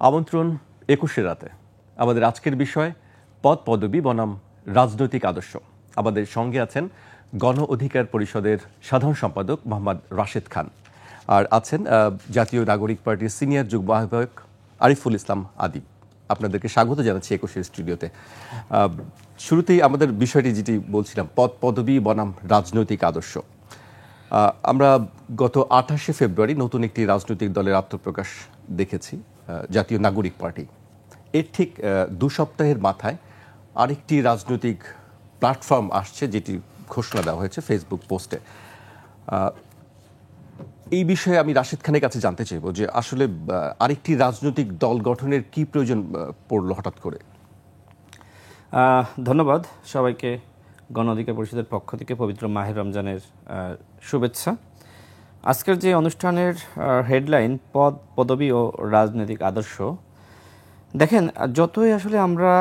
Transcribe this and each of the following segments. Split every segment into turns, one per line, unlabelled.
আমন্ত্রণ ২১ রাতে। আমাদের আজকের বিষয় পদ পদবি বনাম রাজনৈতিক আদর্শ। আমাদের সঙ্গে আছেন গণ অধিকার পরিষদের সাধারণ সম্পাদক মোহাম্মদ রাশেদ খান, আর আছেন জাতীয় নাগরিক পার্টির সিনিয়র যুগ্ম আহ্বায়ক আরিফুল ইসলাম আদিব। আপনাদেরকে স্বাগত জানাচ্ছি ২১ স্টুডিওতে। শুরুতেই আমাদের বিষয়টি যেটি বলছিলাম, পদ পদবি বনাম রাজনৈতিক আদর্শ। আমরা গত ২৮ ফেব্রুয়ারি নতুন একটি রাজনৈতিক দলের আত্মপ্রকাশ দেখেছি, জাতীয় নাগরিক পার্টি। এর ঠিক ২ সপ্তাহের মাথায় আরেকটি রাজনৈতিক প্ল্যাটফর্ম আসছে, যেটি ঘোষণা দেওয়া হয়েছে ফেসবুক পোস্টে। এই বিষয়ে আমি রাশেদ খানের কাছে জানতে চাইব যে আসলে আরেকটি রাজনৈতিক দল গঠনের কি প্রয়োজন পড়লো হঠাৎ করে?
ধন্যবাদ সবাইকে। গণ অধিকার পরিষদের পক্ষ থেকে পবিত্র মাহে রমজানের শুভেচ্ছা। আজকের যে অনুষ্ঠানের হেডলাইন পদ পদবি ও রাজনৈতিক আদর্শ, দেখেন, যতই আসলে আমরা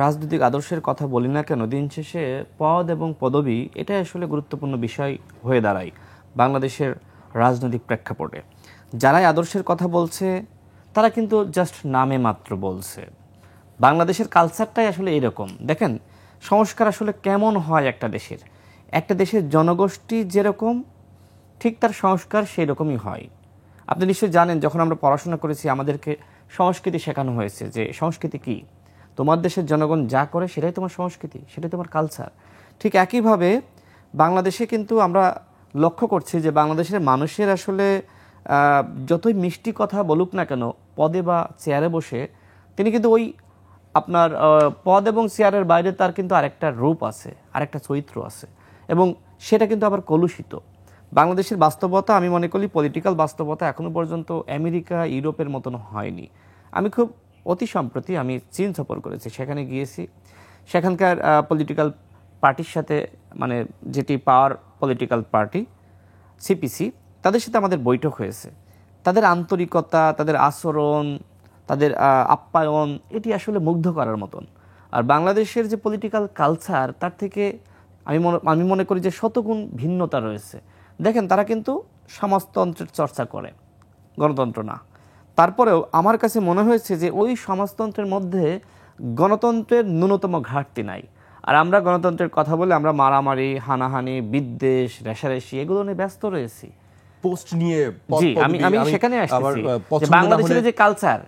রাজনৈতিক আদর্শের কথা বলি না কেন, দিন শেষে পদ এবং পদবি এটাই আসলে গুরুত্বপূর্ণ বিষয় হয়ে দাঁড়ায় বাংলাদেশের রাজনৈতিক প্রেক্ষাপটে। যারাই আদর্শের কথা বলছে তারা কিন্তু জাস্ট নামে মাত্র বলছে। বাংলাদেশের কালচারটাই আসলে এরকম। দেখেন, সংস্কার আসলে কেমন হয় একটা দেশের জনগোষ্ঠী যেরকম ঠিক তার সংস্কার সেই রকমই হয়। আপনি নিশ্চয়ই জানেন, যখন আমরা পড়াশোনা করেছি আমাদেরকে সংস্কৃতি শেখানো হয়েছে যে সংস্কৃতি কি, তোমার দেশের জনগণ যা করে সেটাই তোমার সংস্কৃতি, সেটাই তোমার কালচার। ঠিক একইভাবে বাংলাদেশে কিন্তু আমরা লক্ষ্য করছি যে বাংলাদেশের মানুষের আসলে যতই মিষ্টি কথা বলুক না কেন পদে বা চেয়ারে বসে, তিনি কিন্তু ওই আপনার পদ এবং চেয়ারের বাইরে তার কিন্তু আরেকটা রূপ আছে, আরেকটা চরিত্র আছে, এবং সেটা কিন্তু আবার কলুষিত। বাংলাদেশের বাস্তবতা, আমি মনে করি পলিটিক্যাল বাস্তবতা এখনো পর্যন্ত আমেরিকা ইউরোপের মতন হয়নি। আমি খুব অতি সম্প্রতি আমি চীন সফর করেছি, সেখানে গিয়েছি। সেখানকার পলিটিক্যাল পার্টির সাথে, মানে যেটি পাওয়ার পলিটিক্যাল পার্টি সিপিসি, তাদের সাথে আমাদের বৈঠক হয়েছে। তাদের আন্তরিকতা, তাদের আচরণ, তাদের আপ্যায়ন, এটি আসলে মুগ্ধ করার মতন। আর বাংলাদেশের যে পলিটিক্যাল কালচার, তার থেকে আমি মনে করি যে শতগুণ ভিন্নতা রয়েছে। দেখেন, তারা কিন্তু সমাজতন্ত্রের চর্চা করে, গণতন্ত্র না। তারপরেও আমার কাছে মনে হয়েছে যে ওই সমাজতন্ত্রের মধ্যে গণতন্ত্রের ন্যূনতম ঘাটতি নাই। আর আমরা গণতন্ত্রের কথা বলে আমরা মারামারি, হানাহানি, বিদ্বেষ, রেষারেষি এগুলো নিয়ে ব্যস্ত রয়েছি।
পোস্ট নিয়ে
জি, আমি সেখানে আসছি। বাংলাদেশের যে কালচার,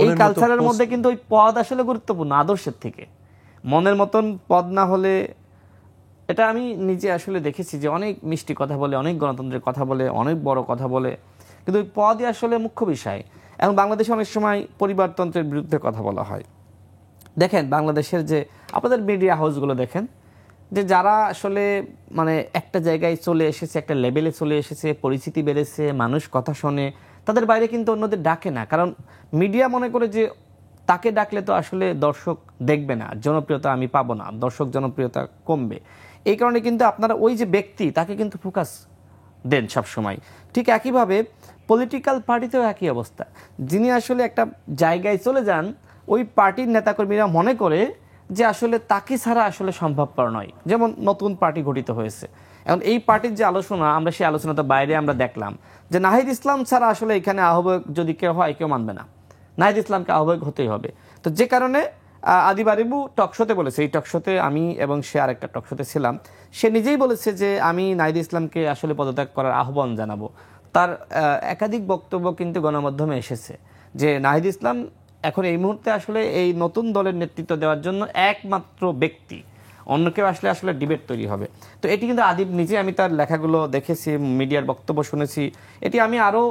এই কালচারের মধ্যে কিন্তু ওই পদ আসলে গুরুত্বপূর্ণ আদর্শের থেকে। মনের মতন পদ না হলে, এটা আমি নিজে আসলে দেখেছি যে অনেক মিষ্টি কথা বলে, অনেক গণতন্ত্রের কথা বলে, অনেক বড় কথা বলে, কিন্তু ওই পদই আসলে মুখ্য বিষয়। এবং বাংলাদেশে অনেক সময় পরিবারতন্ত্রের বিরুদ্ধে কথা বলা হয়। দেখেন, বাংলাদেশের যে আপনাদের মিডিয়া হাউসগুলো দেখেন, যে যারা আসলে মানে একটা জায়গায় চলে এসেছে, একটা লেভেলে চলে এসেছে, পরিচিতি বেড়েছে, মানুষ কথা শোনে, তাদের বাইরে কিন্তু অন্যদের ডাকে না। কারণ মিডিয়া মনে করে যে তাকে ডাকলে তো আসলে দর্শক দেখবে না, জনপ্রিয়তা আমি পাবো না, দর্শক জনপ্রিয়তা কমবে। এই কারণে কিন্তু আপনারা ওই যে ব্যক্তি, তাকে কিন্তু ফোকাস দেন সবসময়। ঠিক একইভাবে পলিটিক্যাল পার্টিতেও একই অবস্থা। যিনি আসলে একটা জায়গায় চলে যান, ওই পার্টির নেতাকর্মীরা মনে করে যে আসলে তাকে ছাড়া আসলে সম্ভবপর নয়। যেমন নতুন পার্টি গঠিত হয়েছে, এখন এই পার্টির যে আলোচনা, আমরা সেই আলোচনাতে বাইরে আমরা দেখলাম যে নাহিদ ইসলাম ছাড়া আসলে এখানে আহ্বায়ক যদি কেউ হয়, কেউ মানবে না, নাহিদ ইসলামকে আহ্বায়ক হতেই হবে। তো যে কারণে আদিব আরিবু টকশোতে বলেছে, এই টকশোতে আমি এবং সে আরেকটা টকশোতে ছিলাম, সে নিজেই বলেছে যে আমি নাহিদ ইসলামকে আসলে পদত্যাগ করার আহ্বান জানাবো। তার একাধিক বক্তব্য কিন্তু গণমাধ্যমে এসেছে যে নাহিদ ইসলাম এখন এই মুহূর্তে আসলে এই নতুন দলের নেতৃত্ব দেওয়ার জন্য একমাত্র ব্যক্তি, অন্য কেউ আসলে আসলে ডিবেট তৈরি হবে। তো এটি কিন্তু আদিব নিজে, আমি তার লেখাগুলো দেখেছি, মিডিয়ার বক্তব্য শুনেছি, এটি আমি আরও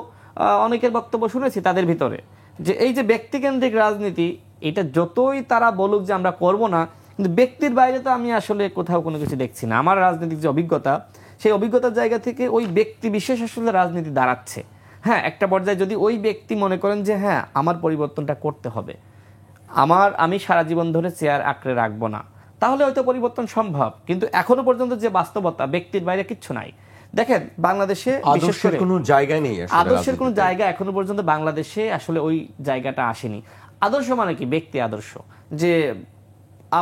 অনেকের বক্তব্য শুনেছি তাদের ভিতরে, যে এই যে ব্যক্তিকেন্দ্রিক রাজনীতি, এটা যতই তারা বলুক যে আমরা করব না, কিন্তু ব্যক্তির বাইরে তো আমি আসলে কোথাও কোনো কিছু দেখছি না। আমার রাজনৈতিক যে অভিজ্ঞতা, সেই অভিজ্ঞতার জায়গা থেকে ওই ব্যক্তি বিশেষ আসলে রাজনীতি দাঁড়াচ্ছে। হ্যাঁ, একটা পর্যায়ে যদি ওই ব্যক্তি মনে করেন যে হ্যাঁ আমার পরিবর্তনটা করতে হবে, আমি সারা জীবন ধরে চেয়ার আঁকড়ে রাখবো না, তাহলে হয়তো পরিবর্তন সম্ভব। কিন্তু এখনো পর্যন্ত যে বাস্তবতা, ব্যক্তির বাইরে কিচ্ছু নাই। দেখেন, বাংলাদেশে
আদর্শের কোনো জায়গা নেই,
আদর্শের কোনো জায়গা এখনো পর্যন্ত বাংলাদেশে আসলে ওই জায়গাটা আসেনি। আদর্শ মানে কি? ব্যক্তি আদর্শ, যে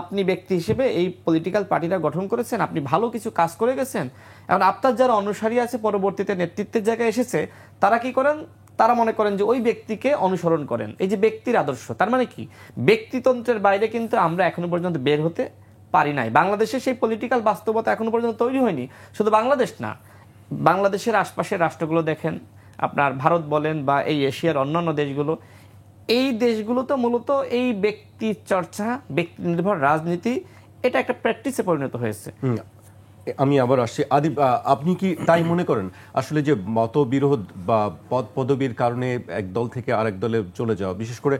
আপনি ব্যক্তি হিসেবে এই পলিটিক্যাল পার্টিটা গঠন করেছেন, আপনি ভালো কিছু কাজ করে গেছেন, এখন আপনার যারা অনুসারী আছে পরবর্তীতে নেতৃত্বের জায়গায় এসেছে, তারা কি করেন? তারা মনে করেন যে ওই ব্যক্তিকে অনুসরণ করেন, এই যে ব্যক্তির আদর্শ। তার মানে কি, ব্যক্তিতন্ত্রের বাইরে কিন্তু আমরা এখনো পর্যন্ত বের হতে পারি নাই। বাংলাদেশে সেই পলিটিক্যাল বাস্তবতা এখনো পর্যন্ত তৈরি হয়নি। শুধু বাংলাদেশ না, বাংলাদেশের আশপাশের রাষ্ট্রগুলো দেখেন, আপনার ভারত বলেন বা এই এশিয়ার অন্যান্য দেশগুলো, এই দেশগুলো তো মূলত এই ব্যক্তি চর্চা, ব্যক্তি নির্ভর রাজনীতি, এটা একটা প্র্যাকটিসে পরিণত হয়েছে।
আমি আবার আসছি আদিব, আপনি কি তাই মনে করেন আসলে যে মতবিরোধ বা পদ পদবীর কারণে এক দল থেকে আরেক দলে চলে যাওয়া, বিশেষ করে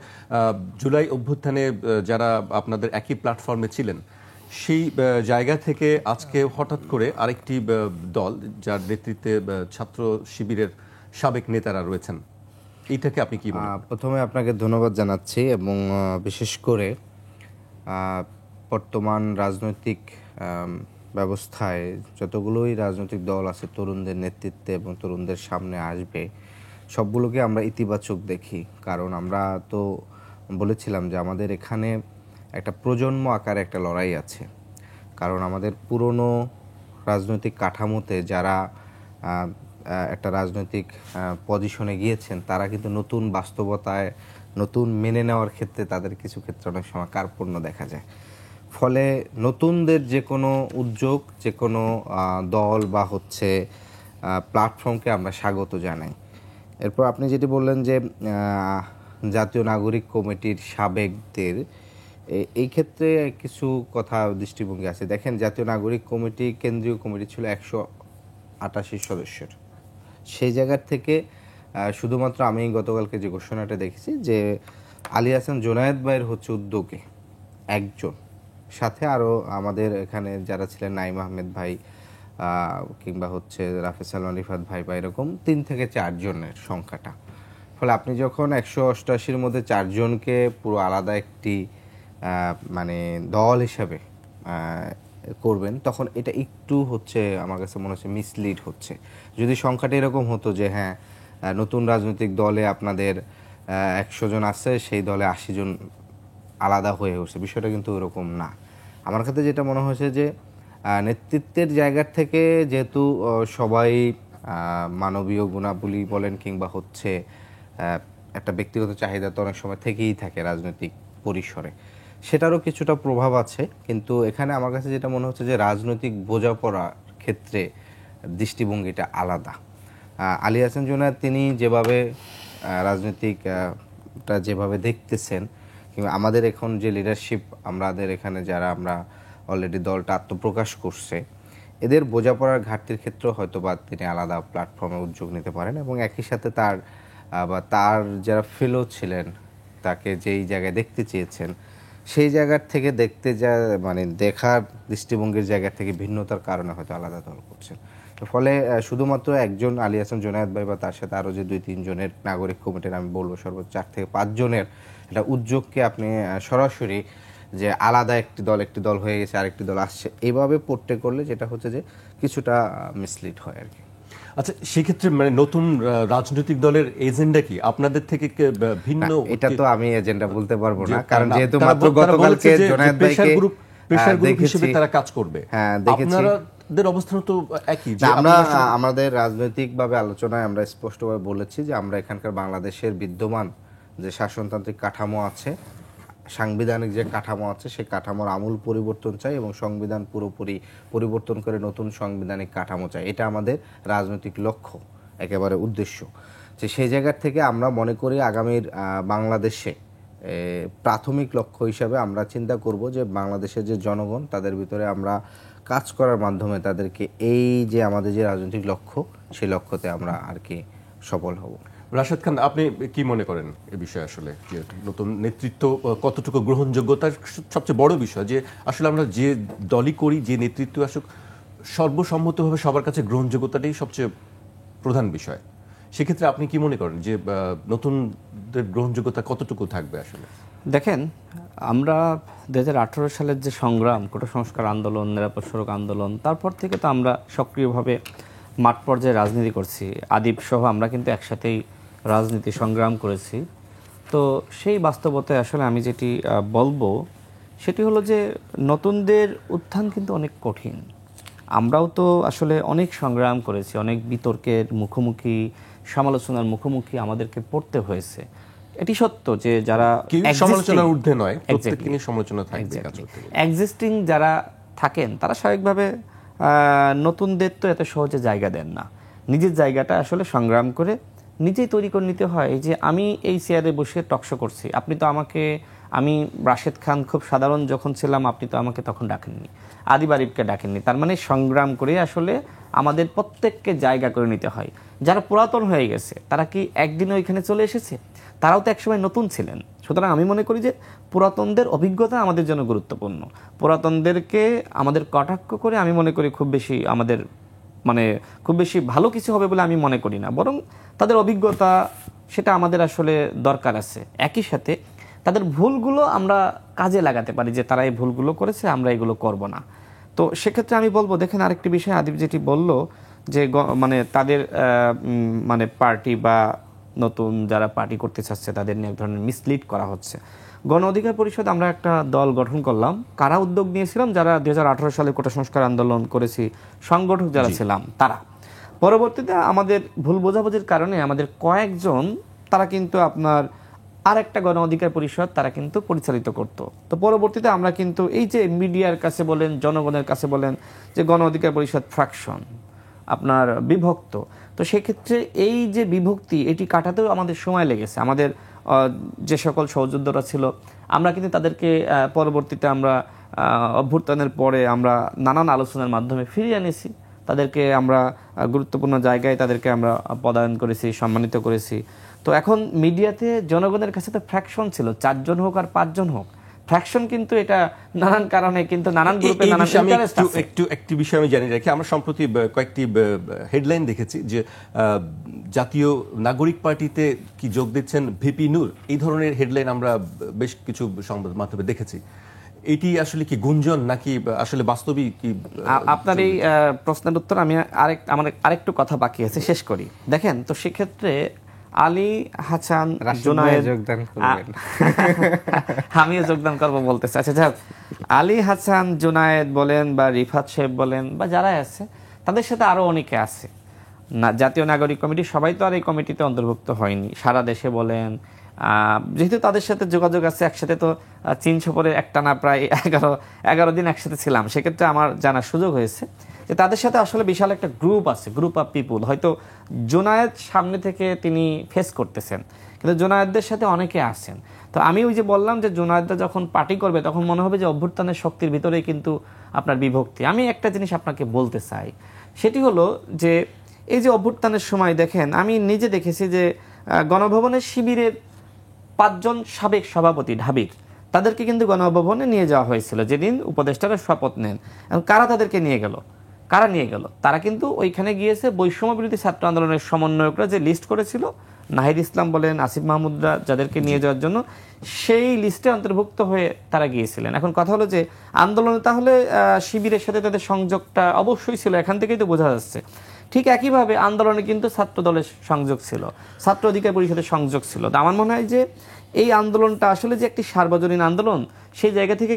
জুলাই অভ্যুত্থানে যারা আপনাদের একই প্ল্যাটফর্মে ছিলেন, সেই জায়গা থেকে আজকে হঠাৎ করে আরেকটি দল যার নেতৃত্বে ছাত্র শিবিরের সাবেক নেতারা রয়েছেন, এইটাকে আপনি কি বলেন?
প্রথমে আপনাকে ধন্যবাদ জানাচ্ছি, এবং বিশেষ করে বর্তমান রাজনৈতিক ব্যবস্থায় যতগুলোই রাজনৈতিক দল আছে তরুণদের নেতৃত্বে এবং তরুণদের সামনে আসবে, সবগুলোকে আমরা ইতিবাচক দেখি। কারণ আমরা তো বলেছিলাম যে আমাদের এখানে একটা প্রজন্ম আকারে একটা লড়াই আছে। কারণ আমাদের পুরনো রাজনৈতিক কাঠামোতে যারা একটা রাজনৈতিক পজিশনে গিয়েছেন, তারা কিন্তু নতুন বাস্তবতায় নতুন মেনে নেওয়ার ক্ষেত্রে তাদের কিছু ক্ষেত্রে অনেক সময় কার্পণ্য দেখা যায়। ফলে নতুনদের যে কোনো উদ্যোগ, যে কোনো দল বা প্ল্যাটফর্মকে আমরা স্বাগত জানাই। এরপর আপনি যেটি বললেন যে জাতীয় নাগরিক কমিটির সাবেকদের, এই ক্ষেত্রে কিছু কথা দৃষ্টিভঙ্গি আছে। দেখেন, জাতীয় নাগরিক কমিটি কেন্দ্রীয় কমিটি ছিল 188 সদস্যের। সেই জায়গার থেকে শুধুমাত্র আমি গতকালকে যে ঘোষণাটা দেখেছি যে আলী হাসান জোনায়েদ ভাইয়ের উদ্যোগে একজন, সাথে আরও আমাদের এখানে যারা ছিলেন নাইম আহমেদ ভাই কিংবা রাফি সালমান রিফাত ভাই বা এরকম 3 থেকে 4 জনের সংখ্যাটা। ফলে আপনি যখন 188-র মধ্যে 4 জনকে পুরো আলাদা একটি দল হিসাবে করবেন, তখন এটা একটু আমার কাছে মনে হচ্ছে মিসলিড হচ্ছে। যদি সংখ্যাটা এরকম হতো যে হ্যাঁ, নতুন রাজনৈতিক দলে আপনাদের 100 জন আছে, সেই দলে 80 জন আলাদা হয়ে উঠছে, বিষয়টা কিন্তু ওরকম না। আমার কাছে যেটা মনে হয়েছে যে নেতৃত্বের জায়গার থেকে যেহেতু সবাই মানবীয় গুণাবলী বলেন কিংবা একটা ব্যক্তিগত চাহিদা তো অনেক সময় থেকেই থাকে রাজনৈতিক পরিসরে, সেটারও কিছুটা প্রভাব আছে। কিন্তু এখানে আমার কাছে যেটা মনে হচ্ছে যে রাজনৈতিক বোঝাপড়ার ক্ষেত্রে দৃষ্টিভঙ্গিটা আলাদা। আলী হাসান জোনায়েদ তিনি যেভাবে রাজনৈতিকটা যেভাবে দেখতেছেন, কিংবা আমাদের এখন যে লিডারশিপ আমাদের এখানে যারা আমরা অলরেডি দলটা আত্মপ্রকাশ করছে, এদের বোঝাপড়ার ঘাটতির ক্ষেত্রেও হয়তোবা তিনি আলাদা প্ল্যাটফর্মে উদ্যোগ নিতে পারেন। এবং একই সাথে তার যারা ফেলো ছিলেন, তাকে যেই জায়গায় দেখতে চেয়েছেন, সেই জায়গার থেকে দেখার দৃষ্টিভঙ্গির জায়গা থেকে ভিন্নতার কারণে হয়তো আলাদা দল করছেন। ফলে শুধুমাত্র একজন আলী হাসান জোনায়েদ ভাই বা তার সাথে আরও যে 2-3 জনের নাগরিক কমিটির, আমি বলবো সর্বোচ্চ 4 থেকে 5 জনের একটা উদ্যোগকে আপনি সরাসরি যে আলাদা একটি দল হয়ে গেছে, আরেকটি দল আসছে, এভাবে পড়তে করলে যেটা হচ্ছে যে কিছুটা মিসলিড হয় আর কি।
আচ্ছা, সেক্ষেত্রে নতুন রাজনৈতিক দলের এজেন্ডা কি আপনাদের থেকে ভিন্ন?
এটা তো আমি এজেন্ডা বলতে পারবো না, কারণ যেহেতু মাত্র গতকালকে জোনায়েদ ভাইকে
প্রেসার গ্রুপ হিসেবে তারা কাজ করবে।
হ্যাঁ, দেখেছি।
আপনাদের অবস্থান তো একই।
আমরা আমাদের রাজনৈতিকভাবে আলোচনায় আমরা স্পষ্টভাবে বলেছি যে আমরা এখানকার বাংলাদেশের বিদ্যমান যে শাসনতান্ত্রিক কাঠামো আছে, সাংবিধানিক যে কাঠামো আছে, সেই কাঠামোর আমূল পরিবর্তন চাই এবং সংবিধান পুরোপুরি পরিবর্তন করে নতুন সাংবিধানিক কাঠামো চাই। এটা আমাদের রাজনৈতিক লক্ষ্য, একেবারে উদ্দেশ্য। যে সেই জায়গার থেকে আমরা মনে করি আগামীর বাংলাদেশে প্রাথমিক লক্ষ্য হিসাবে আমরা চিন্তা করব যে বাংলাদেশের যে জনগণ, তাদের ভিতরে আমরা কাজ করার মাধ্যমে তাদেরকে এই যে আমাদের যে রাজনৈতিক লক্ষ্য, সেই লক্ষ্যতে আমরা আর কি সফল হব।
রাশেদ খান, আপনি কি মনে করেন এ বিষয়ে? আসলে যে নতুন নেতৃত্ব কতটুকু গ্রহণযোগ্যতার সবচেয়ে বড় বিষয়, যে আসলে আমরা যে দলই করি, যে নেতৃত্ব আসুক, সর্বসম্মতভাবে সবার কাছে গ্রহণযোগ্যতাটাই সবচেয়ে প্রধান বিষয়। সেক্ষেত্রে আপনি কি মনে করেন যে নতুনদের গ্রহণযোগ্যতা কতটুকু থাকবে? আসলে
দেখেন, আমরা 2018 সালের যে সংগ্রাম, কোটা সংস্কার আন্দোলন, নিরাপদ সড়ক আন্দোলন, তারপর থেকে তো আমরা সক্রিয়ভাবে মাঠ পর্যায়ে রাজনীতি করছি। আদিব সহ আমরা কিন্তু একসাথেই রাজনীতি সংগ্রাম করেছি। তো সেই বাস্তবতায় আসলে আমি যেটি বলবো সেটি হলো যে নতুনদের উত্থান কিন্তু অনেক কঠিন। আমরাও তো আসলে অনেক সংগ্রাম করেছি, অনেক বিতর্কের মুখোমুখি সমালোচনার মুখোমুখি আমাদেরকে পড়তে হয়েছে। এটি সত্য যে যারা
সমালোচনার ঊর্ধ্বে নয়, প্রত্যেককে নিয়ে সমালোচনা থাকবে, কাজ করতে হবে।
এক্সিস্টিং যারা থাকেন তারা স্বাভাবিকভাবে নতুনদের তো এত সহজে জায়গা দেন না, নিজের জায়গাটা আসলে সংগ্রাম করে নিজেই তৈরি করে নিতে হয়। যে আমি এই চেয়ারে বসে টকশো করছি, আপনি তো আমাকে, আমি রাশেদ খান খুব সাধারণ যখন ছিলাম আপনি তো আমাকে তখন ডাকেননি, আদিব আরিফকে ডাকেননি। তার মানে সংগ্রাম করে আসলে আমাদের প্রত্যেককে জায়গা করে নিতে হয়। যারা পুরাতন হয়ে গেছে তারা কি একদিন ওইখানে চলে এসেছে? তারাও তো একসময় নতুন ছিলেন। সুতরাং আমি মনে করি যে পুরাতনদের অভিজ্ঞতা আমাদের জন্য গুরুত্বপূর্ণ। পুরাতনদেরকে আমাদের কটাক্ষ করে আমি মনে করি খুব বেশি আমাদের খুব বেশি ভালো কিছু হবে বলে আমি মনে করি না, বরং তাদের অভিজ্ঞতা সেটা আমাদের আসলে দরকার আছে। একই সাথে তাদের ভুলগুলো আমরা কাজে লাগাতে পারি, যে তারা এই ভুলগুলো করেছে আমরা এগুলো করব না। তো সেক্ষেত্রে আমি বলবো, দেখেন আরেকটি বিষয় আদিব যেটি বলল যে তাদের পার্টি বা নতুন যারা পার্টি করতে চাচ্ছে তাদের নিয়ে এক ধরনের মিসলিড করা হচ্ছে। গণ অধিকার পরিষদ আমরা একটা দল গঠন করলাম, কারা উদ্যোগ নিয়েছিলাম, যারা 2018 সালে কোটা সংস্কার আন্দোলন করেছি সংগঠক যারা ছিলাম তারা। পরবর্তীতে আমাদের ভুল বোঝাবুঝির কারণে আমাদের কয়েকজন তারা কিন্তু আপনার আরেকটা গণ অধিকার পরিষদ তারা কিন্তু পরিচালিত করত। তো পরবর্তীতে আমরা কিন্তু এই যে মিডিয়ার কাছে বলেন, জনগণের কাছে বলেন যে গণ অধিকার পরিষদ ফ্র্যাকশন আপনার বিভক্ত, তো সেক্ষেত্রে এই যে বিভক্তি এটি কাটাতেও আমাদের সময় লেগেছে। আমাদের যে সকল সহযোদ্ধারা ছিল আমরা কিন্তু তাদেরকে পরবর্তীতে আমরা অভ্যুত্থানের পরে আমরা নানান আলোচনার মাধ্যমে ফিরিয়ে এনেছি, তাদেরকে আমরা গুরুত্বপূর্ণ জায়গায় তাদেরকে আমরা পদায়ন করেছি, সম্মানিত করেছি। তো এখন মিডিয়াতে জনগণের কাছে তো ফ্র্যাকশন ছিল, 4 জন হোক আর 5 জন হোক, ফ্র্যাকশন কিন্তু এটা নানান কারণে কিন্তু নানান গ্রুপে নানান ইন্টারেস্ট আছে।
একটি বিষয় আমি জানি রাখি, আমরা সম্প্রতি কয়েকটি হেডলাইন দেখেছি যে জাতীয় নাগরিক পার্টিতে কি যোগ দিচ্ছেন ভিপি নূর, এই ধরনের হেডলাইন আমরা বেশ কিছু সংবাদ মাধ্যমে দেখেছি। এটি আসলে কি গুঞ্জন নাকি আসলে বাস্তবিক কি?
আপনার এই প্রশ্নের উত্তর আমি আরেকটু কথা বাকি আছে, শেষ করি। দেখেন, তো সেক্ষেত্রে আলী হাসান জুনায়েদ আমিও যোগদান করবো বলতেছে। আচ্ছা যাক, আলী হাসান জুনায়েদ বলেন বা রিফাত সাহেব বলেন বা যারা আছে তাদের সাথে আরো অনেকে আছে না, জাতীয় নাগরিক কমিটি সবাই তো আর এই কমিটিতে অন্তর্ভুক্ত হয়নি। সারা দেশে বলেন, যেহেতু তাদের সাথে যোগাযোগ আছে, একসাথে তো চীন সফরে একটানা প্রায় 11 দিন একসাথে ছিলাম, সেক্ষেত্রে আমার জানার সুযোগ হয়েছে যে তাদের সাথে আসলে বিশাল একটা গ্রুপ আছে, গ্রুপ অফ পিপুল। হয়তো জুনায়েদ সামনে থেকে তিনি ফেস করতেছেন, কিন্তু জুনায়েদদের সাথে অনেকে আছেন। তো আমি ওই যে বললাম যে জুনায়েদরা যখন পার্টি করবে তখন মনে হবে যে অভ্যুত্থানের শক্তির ভিতরেই কিন্তু আপনার বিভক্তি। আমি একটা জিনিস আপনাকে বলতে চাই, সেটি হলো যে এই যে অভ্যুত্থানের সময় দেখেন, আমি নিজে দেখেছি যে গণভবনের শিবিরের 5 জন সাবেক সভাপতি ঢাবির, তাদেরকে কিন্তু গণভবনে নিয়ে যাওয়া হয়েছিল যেদিন উপদেষ্টারা শপথ নেন। কারা তাদেরকে নিয়ে গেল? কারা নিয়ে গেল? তারা কিন্তু ওইখানে গিয়েছে বৈষম্য বিরোধী ছাত্র আন্দোলনের সমন্বয়করা যে লিস্ট করেছিল, নাহিদ ইসলাম বলেন, আসিফ মাহমুদরা যাদেরকে নিয়ে যাওয়ার জন্য, সেই লিস্টে অন্তর্ভুক্ত হয়ে তারা গিয়েছিলেন। এখন কথা হলো যে আন্দোলনে তাহলে শিবিরের সাথে তাদের সংযোগটা অবশ্যই ছিল, এখান থেকেই তো বোঝা যাচ্ছে। ঠিক একইভাবে আন্দোলনে কিন্তু ছাত্র দলের সংযোগ ছিল, ছাত্র অধিকার পরিষদের সংযোগ ছিল। তো আমার মনে হয় যে এই আন্দোলনটা আসলে যে একটি সার্বজনীন আন্দোলন, সেই জায়গা থেকে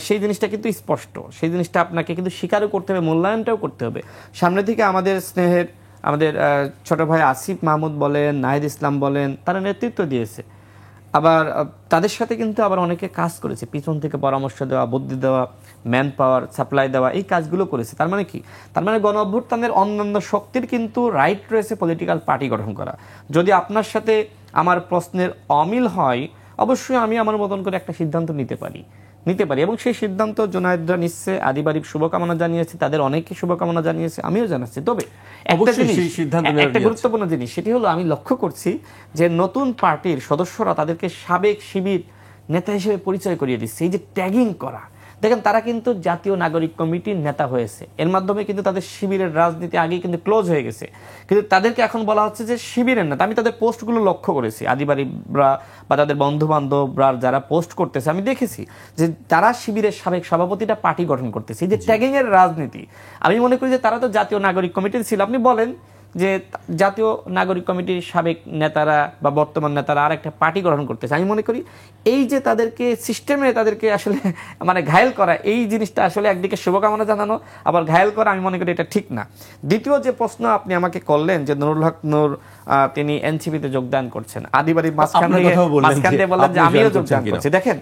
সেই জিনিসটা কিন্তু স্পষ্ট, সেই জিনিসটা আপনাকে কিন্তু স্বীকারও করতে হবে, মূল্যায়নটাও করতে হবে। সামনে থেকে আমাদের স্নেহের আমাদের ছোট ভাই আসিফ মাহমুদ বলেন, নাহিদ ইসলাম বলেন, তারা নেতৃত্ব দিয়েছে। আবার তাদের সাথে কিন্তু আবার অনেকে কাজ করেছে, পিছন থেকে পরামর্শ দেওয়া, বুদ্ধি দেওয়া, ম্যান পাওয়ার সাপ্লাই দেওয়া, এই কাজগুলো করেছে। তার মানে কি? তার মানে গণ অভ্যুত্থানের অন্যান্য শক্তির কিন্তু রাইট রয়েছে পলিটিক্যাল পার্টি গঠন করা। যদি আপনার সাথে আমার প্রশ্নের অমিল হয়, অবশ্যই আমি আমার মতন করে একটা সিদ্ধান্ত নিতে পারি, এবং সেই সিদ্ধান্ত জুনায়েদরা নিচ্ছে। আদিব আরিফ শুভকামনা জানিয়েছে, তাদের অনেকে শুভকামনা জানিয়েছে, আমিও জানাচ্ছি। তবে একটা গুরুত্বপূর্ণ জিনিস, সেটি হলো আমি লক্ষ্য করছি যে নতুন পার্টির সদস্যরা তাদেরকে সাবেক শিবির নেতা হিসেবে পরিচয় করিয়ে দিচ্ছে। এই যে ট্যাগিং করা, দেখেন তারা কিন্তু জাতীয় নাগরিক কমিটির নেতা হয়েছে, এর মাধ্যমে কিন্তু তাদের শিবিরের রাজনীতি আগেই কিন্তু ক্লোজ হয়ে গেছে, কিন্তু তাদেরকে এখন বলা হচ্ছে যে শিবিরের নেতা। আমি তাদের পোস্টগুলো লক্ষ্য করেছি, আদিবাড়িরা বা তাদের বন্ধু বান্ধবরা যারা পোস্ট করতেছে, আমি দেখেছি যে তারা শিবিরের সাবেক সভাপতিটা পার্টি গঠন করতেছে। এই যে ট্যাগিং এর রাজনীতি, আমি মনে করি যে তারা তো জাতীয় নাগরিক কমিটির ছিল। আপনি বলেন যে জাতীয় নাগরিক কমিটির সাবেক নেতারা বা বর্তমান নেতারা আর একটা পার্টি গঠন করতেছে। আমি মনে করি এই যে তাদেরকে সিস্টেমে তাদেরকে আসলে মানে ঘায়েল করা, এই জিনিসটা আসলে একদিকে শুভকামনা জানানো, আবার ঘায়েল করা, আমি মনে করি এটা ঠিক না। দ্বিতীয় যে প্রশ্ন আপনি আমাকে করলেন যে নুরুল হক নূর তিনি এনসিপিতে যোগদান করছেন, আদিবাড়ির মাঝখান দিয়ে বললেন যে আমিও যোগদান করছি। দেখেন,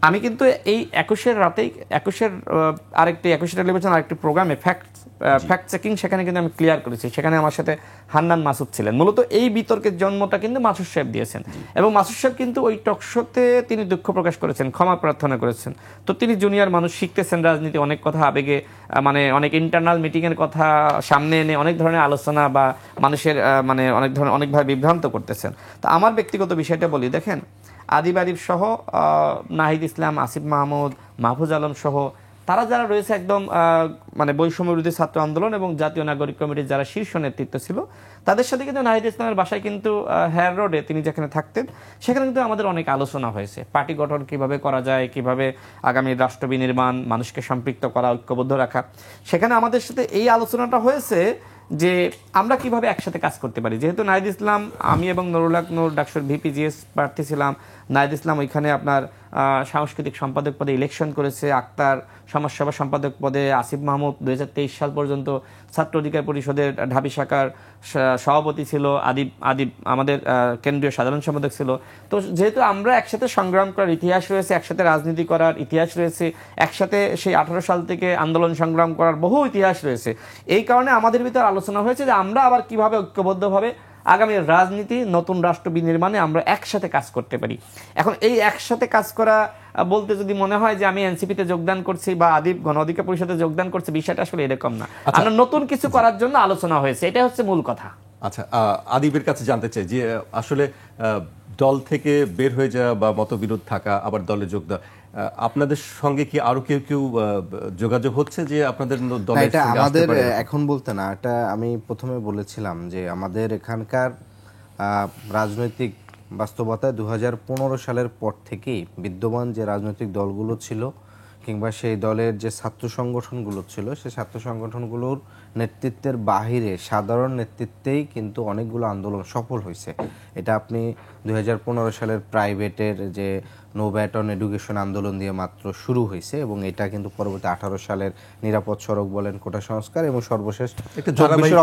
আমি কিন্তু এই 21-এর রাতেই 21 টেলিভিশন আরেকটি প্রোগ্রামে ফ্যাক্ট চেকিং, সেখানে কিন্তু আমি ক্লিয়ার করেছি, সেখানে আমার সাথে হান্নান মাসুদ ছিলেন। মূলত এই বিতর্কের জন্মটা কিন্তু মাসুদ সাহেব দিয়েছেন, এবং মাসুদ সাহেব কিন্তু ওই টকশোতে তিনি দুঃখ প্রকাশ করেছেন, ক্ষমা প্রার্থনা করেছেন। তো তিনি জুনিয়র মানুষ, শিখতেছেন রাজনীতি, অনেক কথা আবেগে মানে অনেক ইন্টারনাল মিটিংয়ের কথা সামনে এনে অনেক ধরনের আলোচনা বা মানুষের মানে অনেকভাবে বিভ্রান্ত করতেছেন। তো আমার ব্যক্তিগত বিষয়টা বলি, দেখেন আদিব আরিফ সহ নাহিদ ইসলাম, আসিফ মাহমুদ, মাহফুজ আলম সহ তারা যারা রয়েছে একদম মানে বৈষম্য বিরোধী ছাত্র আন্দোলন এবং জাতীয় নাগরিক কমিটির যারা শীর্ষ নেতৃত্ব ছিল, তাদের সাথে কিন্তু নাহিদ ইসলামের বাসায় কিন্তু হেয়ার রোডে তিনি যেখানে থাকতেন, সেখানে কিন্তু আমাদের অনেক আলোচনা হয়েছে। পার্টি গঠন কিভাবে করা যায়, কিভাবে আগামী রাষ্ট্র বিনির্মাণ, মানুষকে সম্পৃক্ত করা, ঐক্যবদ্ধ রাখা, সেখানে আমাদের সাথে এই আলোচনাটা হয়েছে যে আমরা কিভাবে একসাথে কাজ করতে পারি। যেহেতু নাহিদ ইসলাম, আমি এবং নুরুল হক নূর ডাকসুর ভিপিজিএস প্রার্থী ছিলাম, নাহিদ ইসলাম ওইখানে আপনার সাংস্কৃতিক সম্পাদক পদে ইলেকশন করেছে, আক্তার সমাজসেবা সম্পাদক পদে, আসিফ মাহমুদ 2023 সাল পর্যন্ত ছাত্র অধিকার পরিষদের ঢাবি শাখার সভাপতি ছিল, আদিব আমাদের কেন্দ্রীয় সাধারণ সম্পাদক ছিল। তো যেহেতু আমরা একসাথে সংগ্রাম করার ইতিহাস রয়েছে, একসাথে রাজনীতি করার ইতিহাস রয়েছে, একসাথে সেই 18 সাল থেকে আন্দোলন সংগ্রাম করার বহু ইতিহাস রয়েছে, এই কারণে আমাদের ভিতরে আলোচনা হয়েছে যে আমরা আবার কিভাবে ঐক্যবদ্ধভাবে আগামী রাজনীতি, নতুন রাষ্ট্র বিনির্মাণে আমরা একসাথে কাজ করতে পারি। এখন এই একসাথে কাজ করা বলতে যদি মনে হয় যে আমি এনসিপিতে যোগদান করছি বা আদিব গণ অধিকার পরিষদে যোগদান করছি, বিষয়টা আসলে এরকম না। আমরা নতুন কিছু করার জন্য আলোচনা হয়েছে, এটা হচ্ছে মূল কথা।
আচ্ছা, আদিবের কাছে জানতে চাই যে আসলে দল থেকে বের হয়ে যাওয়া বা মতবিরোধ থাকা, আবার দলে যোগ দেওয়া, আপনাদের সঙ্গে কি আরো কেউ যোগাযোগ হচ্ছে যে আপনাদের দলে?
এটা আমাদের এখন বলতে না, এটা আমি প্রথমে বলেছিলাম যে আমাদের এখানকার রাজনৈতিক বাস্তবতায় 2015 সালের পর থেকেই বিদ্যমান যে রাজনৈতিক দলগুলো ছিল কিংবা সেই দলের যে ছাত্র সংগঠনগুলো ছিল, সেই ছাত্র সংগঠনগুলোর নেতৃত্বের বাহিরে সাধারণ নেতৃত্বেই কিন্তু অনেকগুলো আন্দোলন সফল হয়েছে। এটা আপনি 2015 সালের প্রাইভেটের যে নো ব্যাট অন এডুকেশন আন্দোলন দিয়ে মাত্র শুরু হয়েছে, এবং এটা কিন্তু পরবর্তী 18 সালের নিরাপদ সড়ক বলেন, কোটা সংস্কার, এবং সর্বশেষ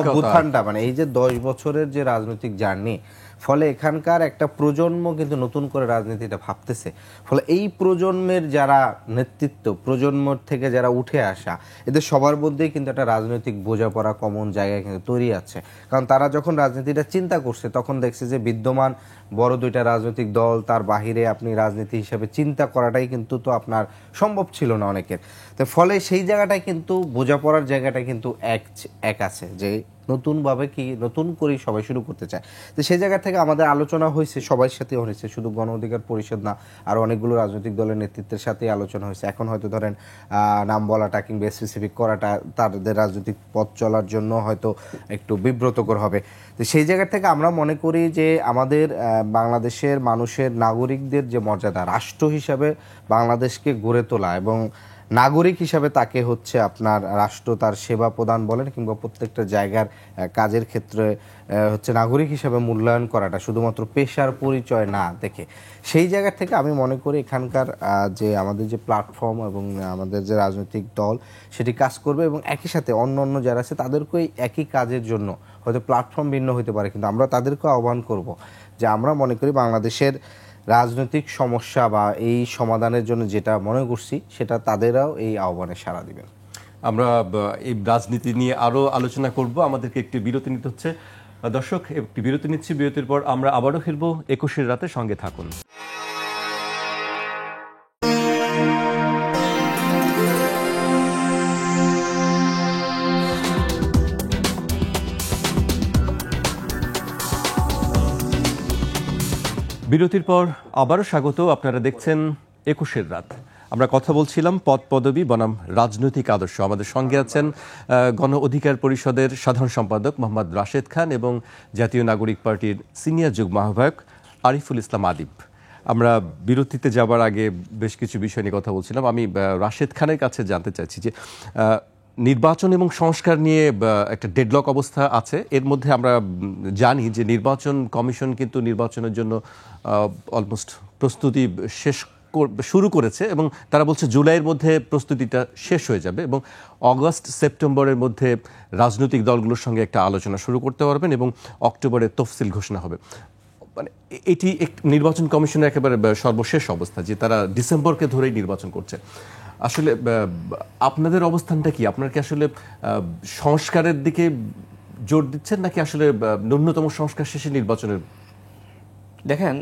অভ্যুত্থানটা, মানে এই যে 10 বছরের যে রাজনৈতিক জার্নি, ফলে এখানকার একটা প্রজন্ম কিন্তু নতুন করে রাজনীতিটা ভাবতেছে। ফলে এই প্রজন্মের যারা নেতৃত্ব, প্রজন্ম থেকে যারা উঠে আসা, এদের সবার মধ্যেই কিন্তু একটা রাজনৈতিক বোঝাপড়া কমন জায়গায় কিন্তু তৈরি আছে। কারণ তারা যখন রাজনীতিটা চিন্তা করছে, তখন দেখছে যে বিদ্যমান বড় দুইটা রাজনৈতিক দল, তার বাহিরে আপনি রাজনীতি হিসেবে চিন্তা করাটাই কিন্তু তো আপনার সম্ভব ছিল না অনেকের। তো ফলে সেই জায়গাটায় কিন্তু বোঝাপড়ার জায়গাটা কিন্তু এক আছে যে নতুনভাবে কি নতুন করে সবাই শুরু করতে চায়। তো সেই জায়গা থেকে আমাদের আলোচনা হয়েছে, সবার সাথে হয়েছে, শুধু গণ অধিকার পরিষদ না, আর অনেকগুলো রাজনৈতিক দলের নেতৃত্বের সাথে আলোচনা হয়েছে। এখন হয়তো ধরেন নাম বলাটা কিংবা স্পেসিফিক করাটা তাদের রাজনৈতিক পথ চলার জন্য হয়তো একটু বিব্রতকর হবে। তো সেই জায়গা থেকে আমরা মনে করি যে আমাদের বাংলাদেশের মানুষের, নাগরিকদের যে মর্যাদা, রাষ্ট্র হিসাবে বাংলাদেশকে গড়ে তোলা এবং নাগরিক হিসাবে তাকে হচ্ছে আপনার রাষ্ট্র তার সেবা প্রদান বলেন কিংবা প্রত্যেকটা জায়গার কাজের ক্ষেত্রে হচ্ছে নাগরিক হিসাবে মূল্যায়ন করাটা শুধুমাত্র পেশার পরিচয় না দেখে, সেই জায়গা থেকে আমি মনে করি এখানকার যে আমাদের যে প্ল্যাটফর্ম এবং আমাদের যে রাজনৈতিক দল সেটি কাজ করবে, এবং একই সাথে অন্য যারা আছে তাদেরকেও একই কাজের জন্য, হয়তো প্ল্যাটফর্ম ভিন্ন হতে পারে, কিন্তু আমরা তাদেরকেও আহ্বান করব যে আমরা মনে করি বাংলাদেশের রাজনৈতিক সমস্যা বা এই সমাধানের জন্য যেটা মনে করছি সেটা তাদেরাও এই আহ্বানে সাড়া দিবেন।
আমরা এই রাজনীতি নিয়ে আরো আলোচনা করব, আমাদেরকে একটি বিরতি নিতে হচ্ছে। দর্শক, একটি বিরতি নিচ্ছি, বিরতির পর আমরা আবারও ফিরবো 21-এর রাতে, সঙ্গে থাকুন। বিরতির পর আবারও স্বাগত। আপনারা দেখছেন 21-এর রাত। আমরা কথা বলছিলাম পদ পদবি বনাম রাজনৈতিক আদর্শ। আমাদের সঙ্গে আছেন গণ অধিকার পরিষদের সাধারণ সম্পাদক মোহাম্মদ রাশেদ খান এবং জাতীয় নাগরিক পার্টির সিনিয়র যুগ্ম আহ্বায়ক আরিফুল ইসলাম আদিব। আমরা বিরতিতে যাবার আগে বেশ কিছু বিষয় নিয়ে কথা বলছিলাম। আমি রাশেদ খানের কাছে জানতে চাইছি যে নির্বাচন এবং সংস্কার নিয়ে একটা ডেডলক অবস্থা আছে। এর মধ্যে আমরা জানি যে নির্বাচন কমিশন কিন্তু নির্বাচনের জন্য অলমোস্ট প্রস্তুতি শুরু করেছে এবং তারা বলছে জুলাইয়ের মধ্যে প্রস্তুতিটা শেষ হয়ে যাবে এবং অগস্ট সেপ্টেম্বরের মধ্যে রাজনৈতিক দলগুলোর সঙ্গে একটা আলোচনা শুরু করতে পারবেন এবং অক্টোবরে তফসিল ঘোষণা হবে। মানে এটি নির্বাচন কমিশনের একেবারে সর্বশেষ অবস্থা যে তারা ডিসেম্বরকে ধরেই নির্বাচন করছে। আসলে আপনাদের অবস্থানটা কি? আপনার কি আসলে সংস্কারের দিকে জোর দিচ্ছেন নাকি আসলে ন্যূনতম সংস্কার শেষে নির্বাচনের?
দেখেন,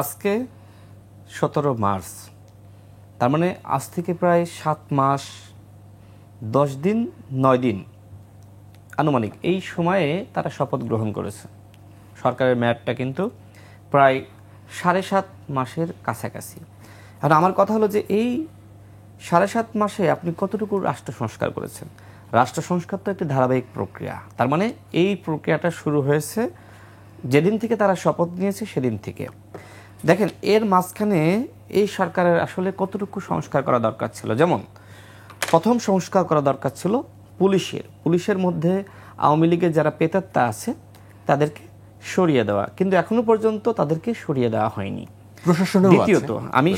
আজকে 17 মার্চ, তার মানে আজ থেকে প্রায় 7 মাস 10 দিন 9 দিন আনুমানিক এই সময়ে তারা শপথ গ্রহণ করেছে। সরকারের মেয়াদটা কিন্তু প্রায় 7.5 মাসের কাছাকাছি। আর আমার কথা হলো যে এই 7.5 মাসে আপনি কতটুকু রাষ্ট্র সংস্কার করেছেন? রাষ্ট্র সংস্কার তো একটি ধারাবাহিক প্রক্রিয়া। তার মানে এই প্রক্রিয়াটা শুরু হয়েছে যেদিন থেকে তারা শপথ নিয়েছে সেদিন থেকে। দেখেন, এর মাঝখানে এই সরকারের আসলে কতটুকু সংস্কার করা দরকার ছিল। যেমন প্রথম সংস্কার করা দরকার ছিল পুলিশের মধ্যে আওয়ামী লীগের যারা প্রেতাত্মা আছে তাদেরকে সরিয়ে দেওয়া, কিন্তু এখনো পর্যন্ত তাদেরকে সরিয়ে দেওয়া হয়নি। দ্বিতীয়ত, আমি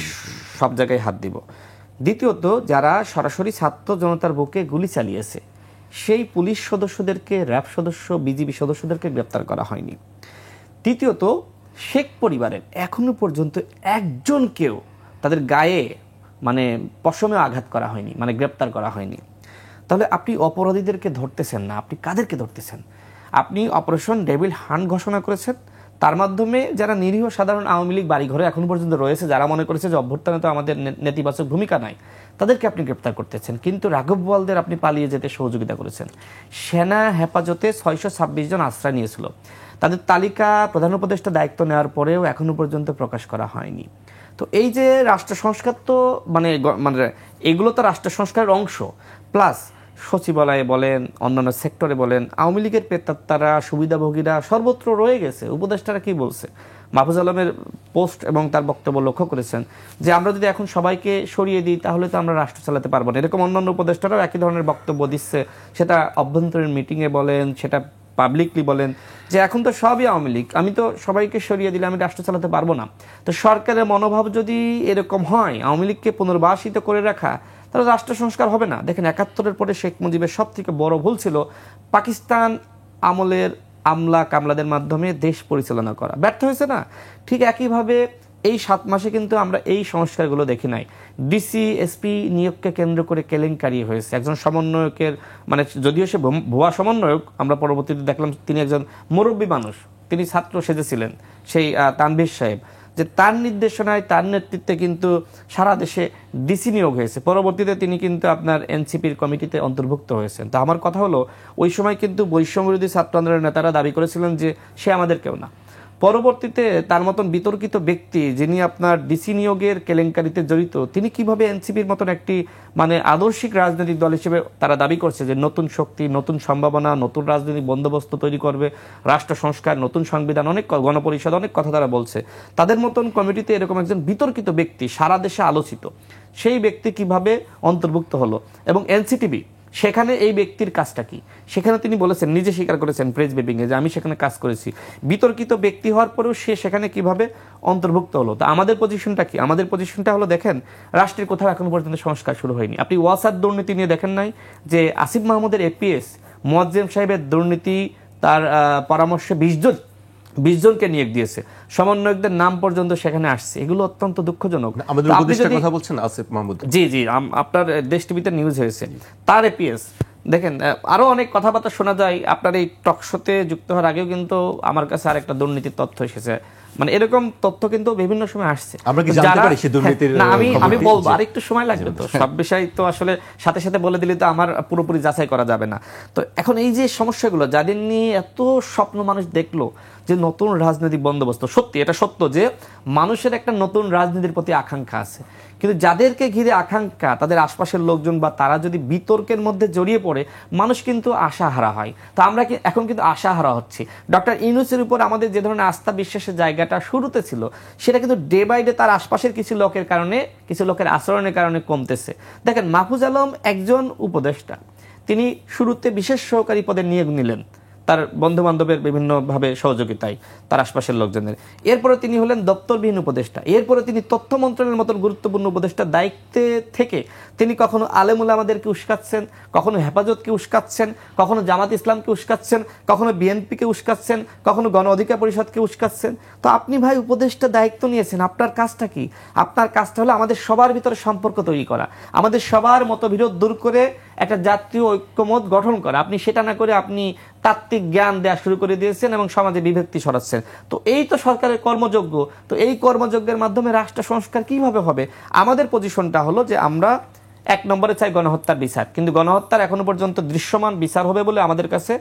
সব জায়গায় হাত দিব, দ্বিতীয়ত যারা সরাসরি ছাত্র জনতার বুকে গুলি চালিয়েছে সেই পুলিশ সদস্যদেরকে, র্যাব সদস্য, বিজিবি সদস্যদেরকে গ্রেপ্তার করা হয়নি। তৃতীয়ত, শেখ পরিবারের এখনো পর্যন্ত একজনকেও তাদের গায়ে মানে পশমে আঘাত করা হয়নি, মানে গ্রেপ্তার করা হয়নি। তাহলে আপনি অপরাধীদেরকে ধরতেছেন না, আপনি কাদেরকে ধরতেছেন? আপনি অপারেশন ডেভিল হান্ট ঘোষণা করেছেন, তার মাধ্যমে যারা নিরীহ সাধারণ আওয়ামী লীগ বাড়িঘরে এখনো পর্যন্ত রয়েছে, যারা মনে করেছে যে অভ্যুত্থানে তো আমাদের নেতিবাচক ভূমিকা নাই, তাদেরকে আপনি গ্রেপ্তার করতেছেন। কিন্তু রাঘব বোয়ালদের আপনি পালিয়ে যেতে সহযোগিতা করেছেন। সেনা হেফাজতে 626 জন আশ্রয় নিয়েছিল, তাদের তালিকা প্রধান উপদেষ্টা দায়িত্ব নেওয়ার পরেও এখনো পর্যন্ত প্রকাশ করা হয়নি। তো এই যে রাষ্ট্র সংস্কার, তো মানে এগুলো তো রাষ্ট্র সংস্কারের অংশ। প্লাস সচিবালয়ে বলেন, অন্যান্য সেক্টরে বলেন, আওয়ামী লীগের প্রেতাত্মারা, সুবিধাভোগীরা সর্বত্র রয়ে গেছে। উপদেষ্টারা কি বলছে? মাহফুজ আলমের পোস্ট এবং তার বক্তব্য লক্ষ্য করেছেন যে আমরা যদি এখন সবাইকে সরিয়ে দিই তাহলে তো আমরা রাষ্ট্র চালাতে পারবো না। এরকম অন্যান্য উপদেষ্টারাও একই ধরনের বক্তব্য দিচ্ছে, সেটা অভ্যন্তরীণ মিটিংয়ে বলেন, সেটা পাবলিকলি বলেন যে এখন তো সবই আওয়ামী লীগ, আমি তো সবাইকে সরিয়ে দিলে আমি রাষ্ট্র চালাতে পারবো না। তো সরকারের মনোভাব যদি এরকম হয়, আওয়ামী লীগকে পুনর্বাসিত করে রাখা, তাহলে রাষ্ট্র সংস্কার হবে না। দেখেন, 71-এর পরে শেখ মুজিবের সব থেকে বড় ভুল ছিল পাকিস্তান আমলের আমলা কামলাদের মাধ্যমে দেশ পরিচালনা করা। ব্যর্থ হয়েছে না? ঠিক একইভাবে এই 7 মাসে কিন্তু আমরা এই সংস্কারগুলো দেখি নাই। ডিসি এসপি নিয়োগকে কেন্দ্র করে কেলেঙ্কারি হয়েছে। একজন সমন্বয়কের, মানে যদিও সে ভুয়া সমন্বয়ক, আমরা পরবর্তীতে দেখলাম তিনি একজন মুরব্বী মানুষ, তিনি ছাত্র সেজেছিলেন, সেই তানভীর সাহেব, যে তার নির্দেশনায়, তার নেতৃত্বে কিন্তু সারা দেশে ডিসি নিয়োগ হয়েছে। পরবর্তীতে তিনি কিন্তু আপনার এনসিপির কমিটিতে অন্তর্ভুক্ত হয়েছেন। তো আমার কথা হলো, ওই সময় কিন্তু বৈষম্যবিরোধী ছাত্র আন্দোলনের নেতারা দাবি করেছিলেন যে সে আমাদের কেউ না। পরবর্তীতে তার মতন বিতর্কিত ব্যক্তি, যিনি আপনার ডিসি নিয়োগের কেলেঙ্কারিতে জড়িত, তিনি কিভাবে এনসিপির মতন একটি মানে আদর্শিক রাজনৈতিক দল হিসেবে তারা দাবি করছে যে নতুন শক্তি, নতুন সম্ভাবনা, নতুন রাজনৈতিক বন্দোবস্ত তৈরি করবে, রাষ্ট্র সংস্কার, নতুন সংবিধান, অনেক গণপরিষদ, অনেক কথা তারা বলছে। তাদের মতন কমিটিতে এরকম একজন বিতর্কিত ব্যক্তি, সারা দেশে আলোচিত, সেই ব্যক্তি কিভাবে অন্তর্ভুক্ত হলো? এবং এনসিটিভি, সেখানে এই ব্যক্তির কাজটা কি? সেখানে তিনি বলেছেন, নিজে স্বীকার করেছেন প্রেস ব্রিফিংয়ে যে আমি সেখানে কাজ করেছি। বিতর্কিত ব্যক্তি হওয়ার পরেও সে সেখানে কিভাবে অন্তর্ভুক্ত হলো? তা আমাদের পজিশনটা কি? আমাদের পজিশনটা হলো, দেখেন, রাষ্ট্রের কোথাও এখনো পর্যন্ত সংস্কার শুরু হয়নি। আপনি ওয়াসার দুর্নীতি নিয়ে দেখেন নাই যে আসিফ মাহমুদের এপিএস মোয়াজ্জেম সাহেবের দুর্নীতি, তার পরামর্শে 20 জনকে নিয়োগ দিয়েছে, সমন্বয়কদের নাম পর্যন্ত সেখানে আসছে। এগুলো অত্যন্ত দুঃখজনক।
কথা বলছেন আসিফ মাহমুদ?
জি, আপনার দেশ টিভিতে নিউজ হয়েছে, তার এপিএস। দেখেন, আরো অনেক কথাবার্তা শোনা যায়। আপনার এই টকশোতে যুক্ত হওয়ার আগেও কিন্তু আমার কাছে আরেকটা দুর্নীতির তথ্য এসেছে, মানে এরকম তথ্য কিন্তু বিভিন্ন সময় আসছে। আমি বলবো, আর একটু সময় লাগবে, তো সব বিষয় তো আসলে সাথে সাথে বলে দিলে তো আমার পুরোপুরি যাচাই করা যাবে না। তো এখন এই যে সমস্যাগুলো, যাদের নিয়ে এত স্বপ্ন মানুষ দেখলো যে নতুন রাজনৈতিক বন্দোবস্ত, সত্যি এটা সত্য যে মানুষের একটা নতুন রাজনীতির প্রতি আকাঙ্ক্ষা আছে, কিন্তু যাদেরকে ঘিরে আকাঙ্ক্ষা, তাদের আশপাশের লোকজন বা তারা যদি বিতর্কের মধ্যে জড়িয়ে পড়ে, মানুষ কিন্তু আশাহারা হয়। তো আমরা এখন কিন্তু আশাহারা হচ্ছি। ডক্টর ইউনূসের উপর আমাদের যে ধরনের আস্থা বিশ্বাসের জায়গাটা শুরুতে ছিল, সেটা কিন্তু ডে বাই ডে তার আশপাশের কিছু লোকের কারণে, কিছু লোকের আচরণের কারণে কমতেছে। দেখেন, মাহফুজ আলম একজন উপদেষ্টা, তিনি শুরুতে বিশেষ সহকারী পদে নিয়োগ নিলেন তার বন্ধু বান্ধবের বিভিন্নভাবে সহযোগিতায়, তার আশপাশের লোকজনের। এরপরে তিনি হলেন দপ্তরবিহীন উপদেষ্টা। এরপরে তিনি তথ্য মন্ত্রণালয়ের মতন গুরুত্বপূর্ণ উপদেষ্টার দায়িত্বে থেকে তিনি কখনো আলেম উলামাদেরকে উস্কাচ্ছেন, কখনো হেফাজতকে উস্কাচ্ছেন, কখনো জামাত ইসলামকে উস্কাচ্ছেন, কখনো বিএনপিকে উস্কাচ্ছেন, কখনো গণ অধিকার পরিষদকে উস্কাচ্ছেন। তো আপনি ভাই উপদেষ্টা দায়িত্ব নিয়েছেন, আপনার কাজটা কি? আপনার কাজটা হলো আমাদের সবার ভিতরে সম্পর্ক তৈরি করা, আমাদের সবার মতবিরোধ দূর করে একটা জাতীয় ঐক্যমত গঠন করা। আপনি সেটা না করে আপনি তাত্ত্বিক জ্ঞান দেওয়া শুরু করে দিয়েছেন এবং সমাজে বিভক্তি ছড়াচ্ছেন। তো এই তো সরকারের কর্মযোগ্য। তো এই কর্মযজ্ঞের মাধ্যমে রাষ্ট্র সংস্কার কিভাবে হবে? আমাদের পজিশনটা হলো যে আমরা 1 নম্বরে চাই গণহত্যার বিচার, কিন্তু গণহত্যার এখনো পর্যন্ত দৃশ্যমান বিচার হবে বলে আমাদের কাছে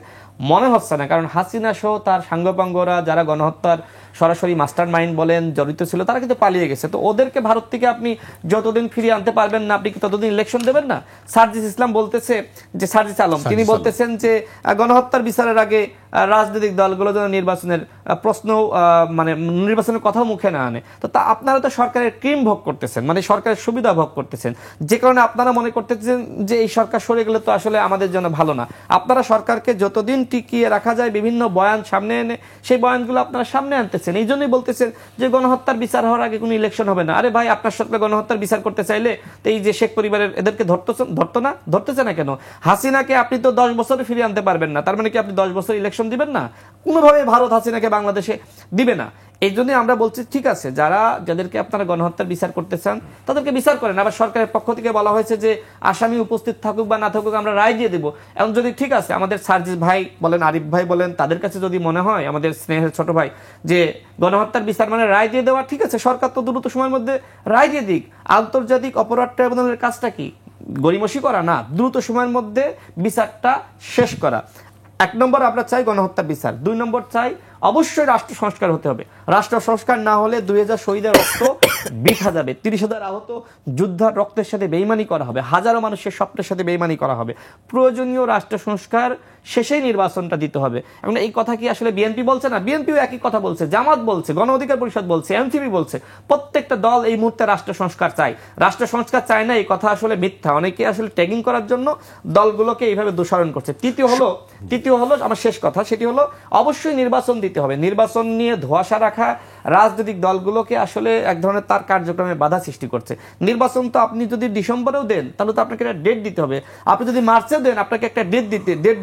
মনে হচ্ছে না। কারণ হাসিনা সহ তার সাঙ্গপাঙ্গরা যারা গণহত্যার সরাসরি মাস্টার মাইন্ড বলেন জড়িত ছিল, তারা কিন্তু পালিয়ে গেছে। তো ওদেরকে ভারত থেকে আপনি যতদিন ফিরিয়ে আনতে পারবেন না, আপনি কি ততদিন ইলেকশন দেবেন না? সার্জিস ইসলাম বলতেছে যে, সার্জিস আলম তিনি বলতেছেন যে গণহত্যার বিচারের আগে রাজনৈতিক দলগুলো যেন নির্বাচনের প্রশ্ন, মানে নির্বাচনের কথাও মুখে না আনে। তো তা আপনারা তো সরকারের ক্রিম ভোগ করতেছেন, মানে সরকারের সুবিধা ভোগ করতেছেন, যে কারণে আপনারা মনে করতেছেন যে এই সরকার সরে গেলে তো আসলে আমাদের জন্য ভালো না। আপনারা সরকারকে যতদিন টিকিয়ে রাখা যায় বিভিন্ন বয়ান সামনে এনে সেই বয়ানগুলো আপনারা সামনে আনতেছেন। এই জন্যই বলতেছেন যে গণহত্যার বিচার হওয়ার আগে কোনো ইলেকশন হবে না। আরে ভাই, আপনার সরকার গণহত্যার বিচার করতে চাইলে তো এই যে শেখ পরিবারের এদেরকে ধরতেছে না কেন? হাসিনাকে আপনি তো 10 বছরে ফিরিয়ে আনতে পারবেন না, তার মানে কি আপনি 10 বছর ইলেকশন দিবেন না? কোনোভাবে ভারত হাসিনাকে বাংলাদেশে দিবে না। এই জন্যই আমরা বলছি, ঠিক আছে, যাদেরকে আপনারা গণহত্যার বিচার করতে চান তাদেরকে বিচার করেন। আবার সরকারের পক্ষ থেকে বলা হয়েছে যে আসামি উপস্থিত থাকুক বা না থাকুক আমরা রায় দিয়ে দেবো। এখন যদি ঠিক আছে, আমাদের সার্জিস ভাই বলেন, আরিফ ভাই বলেন, তাদের কাছে যদি মনে হয়, আমাদের স্নেহের ছোট ভাই, যে গণহত্যার বিচার মানে রায় দিয়ে দেওয়া, ঠিক আছে, সরকার তো দ্রুত সময়ের মধ্যে রায় দিয়ে দিক। আন্তর্জাতিক অপরাধ ট্রাইব্যুনালের কাজটা কি? গড়িমসি করা না, দ্রুত সময়ের মধ্যে বিচারটা শেষ করা। 1 নম্বর আমরা চাই গণহত্যার বিচার। 2 নম্বর চাই অবশ্যই রাষ্ট্র সংস্কার হতে হবে। রাষ্ট্র সংস্কার না হলে 2000 শহীদের রক্ত বৃথা যাবে, 30,000 আহত যোদ্ধার রক্তের সাথে বেইমানি করা হবে, হাজারো মানুষের স্বপ্নের সাথে বেইমানি করা হবে। প্রয়োজনীয় রাষ্ট্র সংস্কার শেষেই নির্বাচনটা দিতে হবে। এবং এই কথা কি আসলে বিএনপি বলছে না? বিএনপিও একই কথা বলছে, জামাত বলছে, গণ অধিকার পরিষদ বলছে, এনসিপি বলছে। প্রত্যেকটা দল এই মুহূর্তে রাষ্ট্র সংস্কার চাই। রাষ্ট্র সংস্কার চায় না এই কথা আসলে মিথ্যা। অনেকে আসলে ট্যাগিং করার জন্য দলগুলোকে এইভাবে দোষারোপ করছে। তৃতীয় হলো আমার শেষ কথা, সেটি হলো অবশ্যই নির্বাচন দিতে হবে। নির্বাচন নিয়ে ধোঁয়াশা রাখা রাজনৈতিক দলগুলোকে আসলে এক ধরনের তার কার্যক্রমে বাধা সৃষ্টি করছে। নির্বাচন তো আপনি যদি ডিসেম্বরেও দেন তাহলে তো আপনাকে একটা ডেট দিতে হবে, আপনি যদি মার্চেও দেন আপনাকে একটা ডেট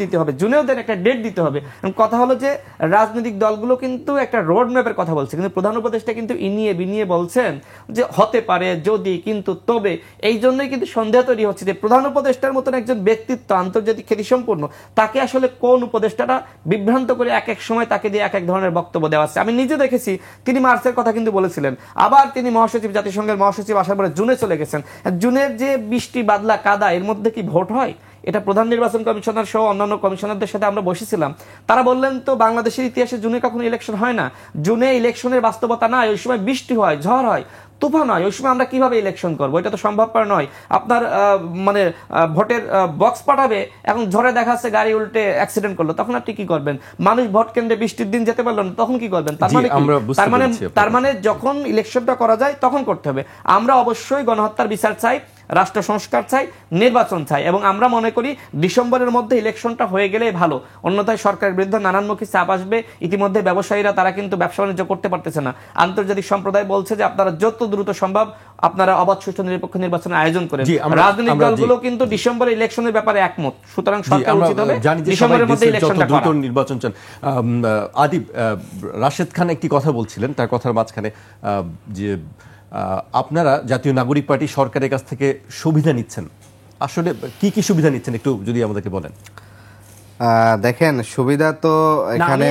দিতে হবে, জুনেও দেন একটা ডেট দিতে হবে। কথা হলো যে রাজনৈতিক দলগুলো কিন্তু একটা রোড ম্যাপের কথা বলছে, কিন্তু প্রধান উপদেষ্টা কিন্তু ইনিয়ে বিনিয়ে বলছেন যে হতে পারে, যদি, কিন্তু, তবে। এই জন্যই কিন্তু সন্দেহ তৈরি হচ্ছে যে প্রধান উপদেষ্টার মতন একজন ব্যক্তিত্ব, আন্তর্জাতিক খ্যাতিসম্পন্ন, তাকে আসলে কোন উপদেষ্টাটা বিভ্রান্ত করে এক এক সময় তাকে দিয়ে এক এক ধরনের বক্তব্য দেওয়া আছে। আমি নিজে দেখেছি, তিনি মার্চের কথা কিন্তু বলেছিলেন, আবার তিনি মহাসচিব, জাতিসংঘের মহাসচিব আসার পরে জুনে চলে গেছেন। জুনের যে বৃষ্টি বাদলা কাদা, এর মধ্যে কি ভোট হয়? এটা প্রধান নির্বাচন কমিশনার সহ অন্যান্য কমিশনারদের সাথে আমরা বসেছিলাম, তারা বললেন তো বাংলাদেশের ইতিহাসে জুনে কখনো ইলেকশন হয় না, জুনে ইলেকশনের বাস্তবতা নাই, ওই সময় বৃষ্টি হয়, ঝড় হয়, তুফান হয়, ওই সময় আমরা কিভাবে ইলেকশন করবো? এটা তো সম্ভবপর নয়। আপনার মানে ভোটের বক্স পাঠাবে, এখন ঝড়ে দেখা যাচ্ছে গাড়ি উল্টে অ্যাক্সিডেন্ট করলো, তখন আপনি কি করবেন? মানুষ ভোট কেন্দ্রে বৃষ্টির দিন যেতে পারলো না, তখন কি করবেন? তার মানে যখন ইলেকশনটা করা যায় তখন করতে হবে। আমরা অবশ্যই গণহত্যার বিচার চাই, রাষ্ট্র সংস্কার চাই, নির্বাচন চাই, এবং আমরা মনে করি ডিসেম্বরের মধ্যে ইলেকশনটা হয়ে গেলে ভালো। অন্যথায় সরকারের বিরুদ্ধে নানানমুখী চাপ আসবে। ইতিমধ্যে ব্যবসায়ীরা তারা কিন্তু ব্যবসা বাণিজ্য করতে পারতেছে না। আন্তর্জাতিক সম্প্রদায় বলছে যে আপনারা যত দ্রুত সম্ভব আপনারা অবাধ, সুষ্ঠু, নিরপেক্ষ নির্বাচনের আয়োজন করেন। রাজনৈতিক দলগুলো কিন্তু ডিসেম্বরে ইলেকশনের ব্যাপারে একমত। সুতরাং সরকার উচিত হবে ডিসেম্বরের মধ্যে ইলেকশনটা করা।
দ্রুত নির্বাচন চান। আদিব, রাশেদ খান একটি কথা বলছিলেন, তার কথার মাঝখানে যে আপনারা জাতীয় নাগরিক পার্টি সরকারের কাছ থেকে সুবিধা নিচ্ছেন, আসলে কি কি সুবিধা নিচ্ছেন একটু যদি আমাদেরকে বলেন।
দেখেন, সুবিধা তো এখানে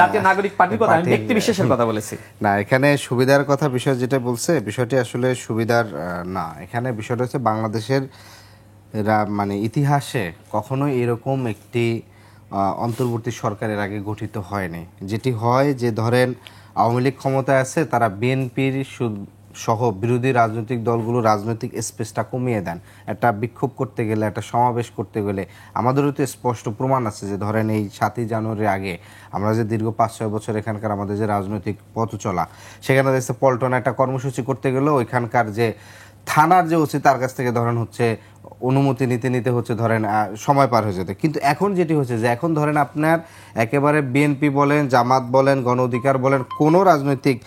জাতীয় নাগরিক পার্টির কথা, আমি ব্যক্তি বিশেষের কথা বলেছি
না। এখানে সুবিধার কথা বিষয় যেটা বলছে, বিষয়টি আসলে সুবিধার না। এখানে বিষয়টা হচ্ছে বাংলাদেশের মানে ইতিহাসে কখনোই এরকম একটি অন্তর্বর্তী সরকারের আগে গঠিত হয়নি। যেটি হয় যে ধরেন আওয়ামী লীগ ক্ষমতায় আছে, তারা বিএনপির সহ বিরোধী রাজনৈতিক দলগুলো রাজনৈতিক স্পেসটা কমিয়ে দেন। একটা বিক্ষোভ করতে গেলে, একটা সমাবেশ করতে গেলে আমাদেরও তো স্পষ্ট প্রমাণ আছে যে ধরেন এই 7ই জানুয়ারির আগে আমরা যে দীর্ঘ 5-6 বছর এখানকার আমাদের যে রাজনৈতিক পথ চলা, সেখানে দেখছে পল্টনে একটা কর্মসূচি করতে গেলেও ওইখানকার যে থানার যে ওসি তার কাছ থেকে ধরেন হচ্ছে অনুমতি নিতে নিতে হচ্ছে ধরেন সময় পার হয়ে যেতে। কিন্তু এখন যেটি হচ্ছে যে এখন ধরেন আপনার একেবারে বিএনপি বলেন, জামাত বলেন, গণ অধিকার বলেন, কোনো রাজনৈতিক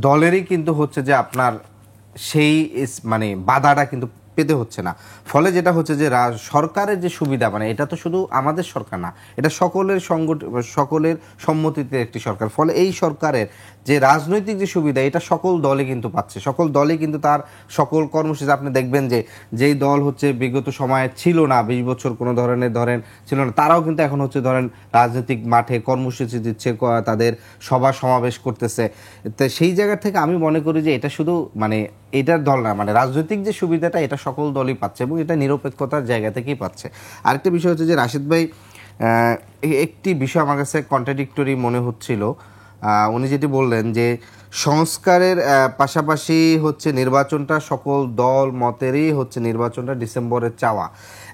দলেরই কিন্তু হচ্ছে যে আপনার সেই মানে বাধাটা কিন্তু পেতে হচ্ছে না। ফলে যেটা হচ্ছে যে সরকারের যে সুবিধা, মানে এটা তো শুধু আমাদের সরকার না, এটা সকলের সম্মতিতে একটি সরকার। ফলে এই সরকারের যে রাজনৈতিক যে সুবিধা এটা সকল দলে কিন্তু পাচ্ছে, সকল দলে কিন্তু তার সকল কর্মসূচি আপনি দেখবেন যে যেই দল হচ্ছে বিগত সময়ে ছিল না, 20 বছর কোনো ধরনের ধরেন ছিল না, তারাও কিন্তু এখন হচ্ছে ধরেন রাজনৈতিক মাঠে কর্মসূচি দিচ্ছে, তাদের সভা সমাবেশ করতেছে। তো সেই জায়গা থেকে আমি মনে করি যে এটা শুধু মানে এটার দল না, মানে রাজনৈতিক যে সুবিধাটা এটা সকল দলই পাচ্ছে এবং এটা নিরপেক্ষতার জায়গা থেকেই পাচ্ছে। আরেকটা বিষয় হচ্ছে যে রাশিদ ভাই একটি বিষয় আমার কাছে কন্ট্রাডিক্টরি মনে হচ্ছিল। উনি যেটি বললেন যে সংস্কারের পাশাপাশি হচ্ছে নির্বাচনটা সকল দল মতেরই হচ্ছে নির্বাচনটা ডিসেম্বরে চাওয়া।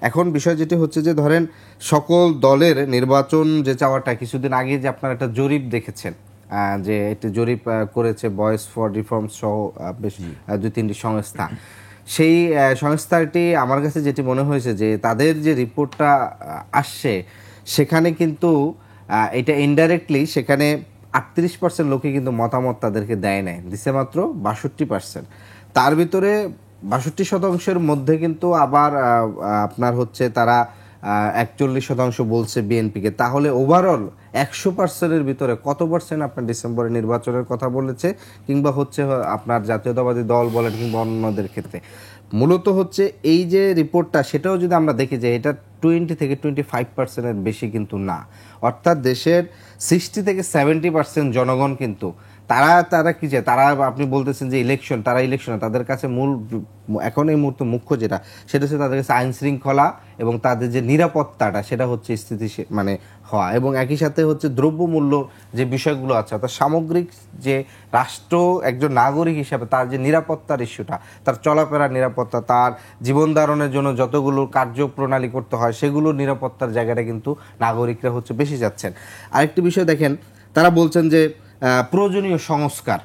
এখন বিষয় যেটি হচ্ছে যে ধরেন সকল দলের নির্বাচন যে চাওয়াটা, কিছুদিন আগে যে আপনারা একটা জরিপ দেখেছেন যে একটি জরিপ করেছে ভয়েস ফর রিফর্মস সহ বেশ 2-3টি সংস্থা, সেই সংস্থাটি আমার কাছে যেটি মনে হয়েছে যে তাদের যে রিপোর্টটা আসছে সেখানে কিন্তু এটা ইনডাইরেক্টলি সেখানে 38% লোকে কিন্তু মতামত তাদেরকে দেয় নাই, দিছে মাত্র 62%। তার ভিতরে 62% মধ্যে কিন্তু আবার আপনার হচ্ছে তারা 41% বলছে বিএনপিকে। তাহলে ওভারঅল 100%-এর ভিতরে কত পার্সেন্ট আপনার ডিসেম্বরে নির্বাচনের কথা বলেছে, কিংবা হচ্ছে আপনার জাতীয়তাবাদী দল বলেন কিংবা অন্যদের ক্ষেত্রে মূলত হচ্ছে এই যে রিপোর্টটা, সেটাও যদি আমরা দেখি যে এটা 20-25%-এর বেশি কিন্তু না। অর্থাৎ দেশের 60-70% জনগণ কিন্তু তারা কি চায়, তারা আপনি বলতেছেন যে ইলেকশন, তারা ইলেকশনে তাদের কাছে মূল এখন এই মুহূর্তে মুখ্য যেটা, সেটা হচ্ছে তাদের কাছে আইন শৃঙ্খলা এবং তাদের যে নিরাপত্তাটা সেটা হচ্ছে স্থিতিশীল মানে হওয়া, এবং একই সাথে হচ্ছে দ্রব্যমূল্য যে বিষয়গুলো আছে, অর্থাৎ সামগ্রিক যে রাষ্ট্র একজন নাগরিক হিসাবে তার যে নিরাপত্তার ইস্যুটা, তার চলাফেরার নিরাপত্তা, তার জীবন ধারণের জন্য যতগুলো কার্যপ্রণালী করতে হয় সেগুলোর নিরাপত্তার জায়গাটা কিন্তু নাগরিকরা হচ্ছে বেশি যাচ্ছেন। আরেকটি বিষয় দেখেন, তারা বলছেন যে প্রয়োজনীয় সংস্কার।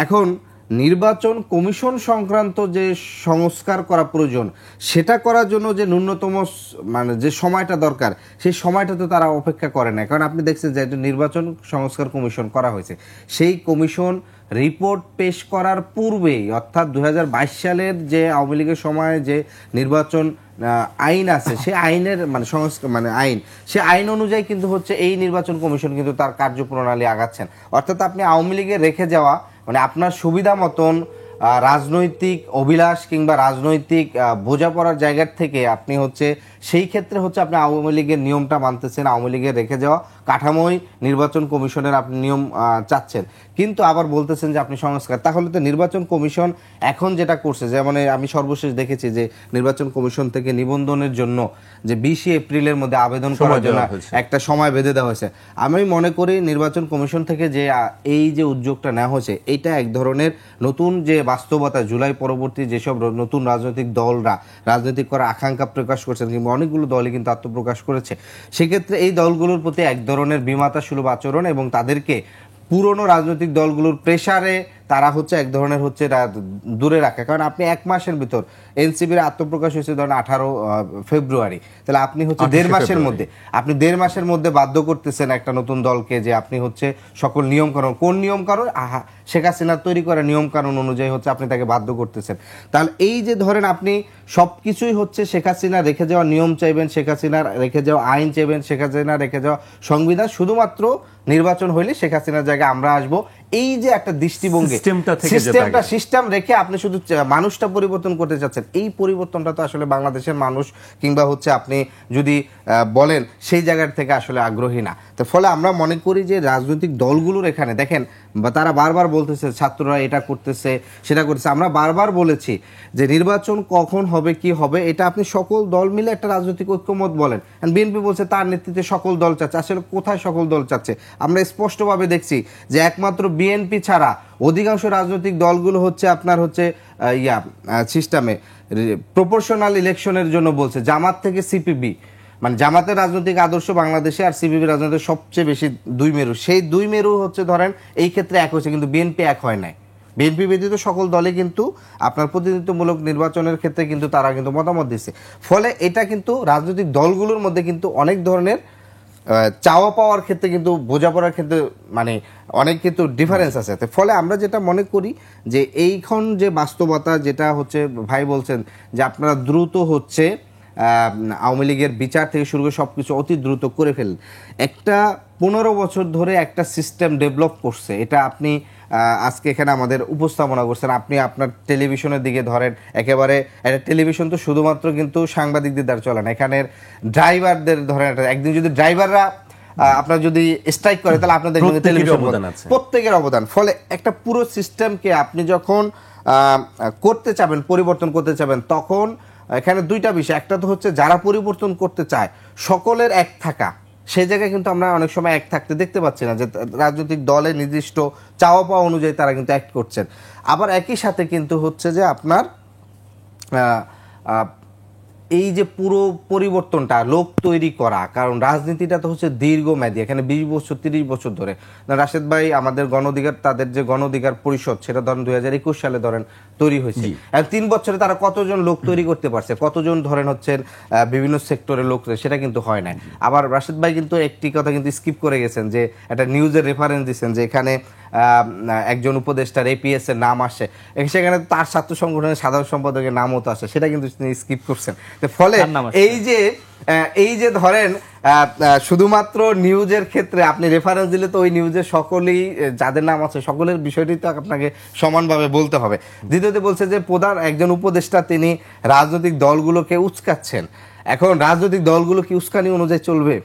এখন নির্বাচন কমিশন সংক্রান্ত যে সংস্কার করা প্রয়োজন, সেটা করার জন্য যে ন্যূনতম মানে যে সময়টা দরকার, সেই সময়টা তো তারা অপেক্ষা করে না। কারণ আপনি দেখছেন যে একটা নির্বাচন সংস্কার কমিশন করা হয়েছে, সেই কমিশন রিপোর্ট পেশ করার পূর্বেই, অর্থাৎ 2022 সালের যে আওয়ামী লীগের সময়ে যে নির্বাচন আইন আছে, সেই আইনের মানে সংস্কার মানে আইন, সে আইন অনুযায়ী কিন্তু হচ্ছে এই নির্বাচন কমিশন কিন্তু তার কার্যপ্রণালী আগাচ্ছেন। অর্থাৎ আপনি আওয়ামী লীগের রেখে যাওয়া মানে আপনার সুবিধা মতন রাজনৈতিক অভিলাষ কিংবা রাজনৈতিক বোঝাপড়ার জায়গার থেকে আপনি হচ্ছে সেই ক্ষেত্রে হচ্ছে আপনি আওয়ামী লীগের নিয়মটা মানতেছেন, আওয়ামী লীগের রেখে যাওয়া কাঠামোই নির্বাচন কমিশনের আপনি নিয়ম চাচ্ছেন, কিন্তু আবার বলতেছেন যে আপনি সংস্কার। তাহলে তো নির্বাচন কমিশন এখন যেটা করছে, যেমন আমি সর্বশেষ দেখেছি যে নির্বাচন কমিশন থেকে নিবন্ধনের জন্য যে 20 এপ্রিলের মধ্যে আবেদন করার জন্য একটা সময় বেঁধে দেওয়া হয়েছে। আমি মনে করি নির্বাচন কমিশন থেকে যে এই যে উদ্যোগটা নেওয়া হয়েছে, এটা এক ধরনের নতুন যে বাস্তবতা, জুলাই পরবর্তী যেসব নতুন রাজনৈতিক দলরা রাজনৈতিক করার আকাঙ্ক্ষা প্রকাশ করছেন কিংবা অনেকগুলো দলই কিন্তু আত্মপ্রকাশ করেছে, সেক্ষেত্রে এই দলগুলোর প্রতি এক ধরনের বিমাতা সুলভ আচরণ এবং তাদেরকে পুরনো রাজনৈতিক দলগুলোর প্রেসারে তারা হচ্ছে এক ধরনের হচ্ছে দূরে রাখে। কারণ আপনি 1 মাসের ভিতর এনসিপির আত্মপ্রকাশ হয়েছে ধরেন 18 ফেব্রুয়ারি, তাহলে আপনি হচ্ছে 1.5 মাসের মধ্যে আপনি 1.5 মাসের মধ্যে বাধ্য করতেছেন একটা নতুন দলকে যে আপনি হচ্ছে সকল নিয়মকানুন, কোন নিয়মকানুন, শেখ হাসিনার তৈরি করা নিয়মকানুন অনুযায়ী হচ্ছে আপনি তাকে বাধ্য করতেছেন। তাহলে এই যে ধরেন আপনি সবকিছুই হচ্ছে শেখ হাসিনা রেখে যাওয়া নিয়ম চাইবেন, শেখ হাসিনার রেখে যাওয়া আইন চাইবেন, শেখ হাসিনা রেখে যাওয়া সংবিধান, শুধুমাত্র নির্বাচন হইলে শেখ হাসিনার জায়গায় আমরা আসবো, এই যে একটা দৃষ্টিভঙ্গি সিস্টেম রেখে আপনি শুধু মানুষটা পরিবর্তন করতে চাচ্ছেন, এই পরিবর্তনটা তো আসলে বাংলাদেশের মানুষ কিংবা হচ্ছে আপনি যদি বলেন সেই জায়গার থেকে আসলে আগ্রহী না। তো ফলে আমরা মনে করি যে রাজনৈতিক দলগুলোর এখানে দেখেন বা তারা বারবার বলতেছে ছাত্ররা এটা করতেছে সেটা করতেছে। আমরা বারবার বলেছি যে নির্বাচন কখন হবে কি হবে এটা আপনি সকল দল মিলে একটা রাজনৈতিক ঐক্যমত বলেন। বিএনপি বলছে তার নেতৃত্বে সকল দল চাচ্ছে, আসলে কোথায় সকল দল চাচ্ছে? আমরা স্পষ্টভাবে দেখছি যে একমাত্র বিএনপি ছাড়া অধিকাংশ রাজনৈতিক দলগুলো হচ্ছে আপনার হচ্ছে সিস্টেমে প্রপোর্শনাল ইলেকশনের জন্য বলছে। জামাত থেকে সিপিবি, মানে জামাতের রাজনৈতিক আদর্শ বাংলাদেশে আর সিপিবি রাজনৈতিক সবচেয়ে বেশি দুই মেরু, সেই দুই মেরু হচ্ছে ধরেন এই ক্ষেত্রে এক হয়েছে, কিন্তু বিএনপি এক হয় নাই। বিএনপি ব্যতীত সকল দলে কিন্তু আপনার প্রতিনিধিত্বমূলক নির্বাচনের ক্ষেত্রে কিন্তু তারা কিন্তু মতামত দিচ্ছে। ফলে এটা কিন্তু রাজনৈতিক দলগুলোর মধ্যে কিন্তু অনেক ধরনের চাওয়া পাওয়ার ক্ষেত্রে কিন্তু বোঝাপড়ার ক্ষেত্রে মানে অনেক কিন্তু ডিফারেন্স আছে। ফলে আমরা যেটা মনে করি যে এইখন যে বাস্তবতা যেটা হচ্ছে ভাই বলছেন যে আপনারা দ্রুত হচ্ছে আওয়ামী লীগের বিচার থেকে শুরু করে সবকিছু অতি দ্রুত করে ফেলেন। একটা 15 বছর ধরে একটা সিস্টেম ডেভেলপ করছে, এটা আপনি আজকে এখানে আমাদের উপস্থাপনা করছেন। আপনি আপনার টেলিভিশনের দিকে ধরেন, একেবারে একটা টেলিভিশন তো শুধুমাত্র কিন্তু সাংবাদিকদের দ্বারা চলে না, এখানের ড্রাইভারদের ধরেন একদিন যদি ড্রাইভাররা আপনার যদি স্ট্রাইক করে তাহলে আপনাদের টেলিভিশন প্রত্যেকের অবদান। ফলে একটা পুরো সিস্টেমকে আপনি যখন করতে চাবেন, পরিবর্তন করতে চাবেন, তখন এখানে দুইটা বিষয়। একটা তো হচ্ছে যারা পরিবর্তন করতে চায় সকলের এক থাকা, সেই জায়গায় কিন্তু আমরা অনেক সময় এক থাকতে দেখতে পাচ্ছি না, যে রাজনৈতিক দলের নির্দিষ্ট চাওয়া পাওয়া অনুযায়ী তারা কিন্তু অ্যাক্ট করছেন। আবার একই সাথে কিন্তু হচ্ছে যে আপনার এই যে পুরো পরিবর্তনটা লোক তৈরি করা, কারণ রাজনীতিটা তো হচ্ছে দীর্ঘমেয়াদী, এখানে 20 বছর 30 বছর ধরে। রাশেদ ভাই আমাদের গণ অধিকার, তাদের যে গণ অধিকার পরিষদ সেটা ধরেন 2021 সালে ধরেন তৈরি হয়েছে, 3 বছরে তারা কতজন লোক তৈরি করতে পারছে, কতজন ধরেন হচ্ছেন বিভিন্ন সেক্টরের লোক, সেটা কিন্তু হয় না। আবার রাশেদ ভাই কিন্তু একটি কথা কিন্তু স্কিপ করে গেছেন, যে একটা নিউজের রেফারেন্স দিচ্ছেন যে এখানে একজন উপদেষ্টার এপিএস এর নাম আসে, সেখানে তার ছাত্র সংগঠনের সাধারণ সম্পাদকের নামও তো আসে, সেটা কিন্তু তিনি স্কিপ করছেন। ফলে এই যে ধরেন শুধুমাত্র নিউজের ক্ষেত্রে আপনি রেফারেন্স দিলে তো ওই নিউজের সকলেই যাদের নাম আছে সকলের বিষয়টি তো আপনাকে সমানভাবে বলতে হবে। দ্বিতীয়ত বলছে যে প্রধান একজন উপদেষ্টা তিনি রাজনৈতিক দলগুলোকে উস্কাচ্ছেন। এখন রাজনৈতিক দলগুলো কি উস্কানি অনুযায়ী চলবে?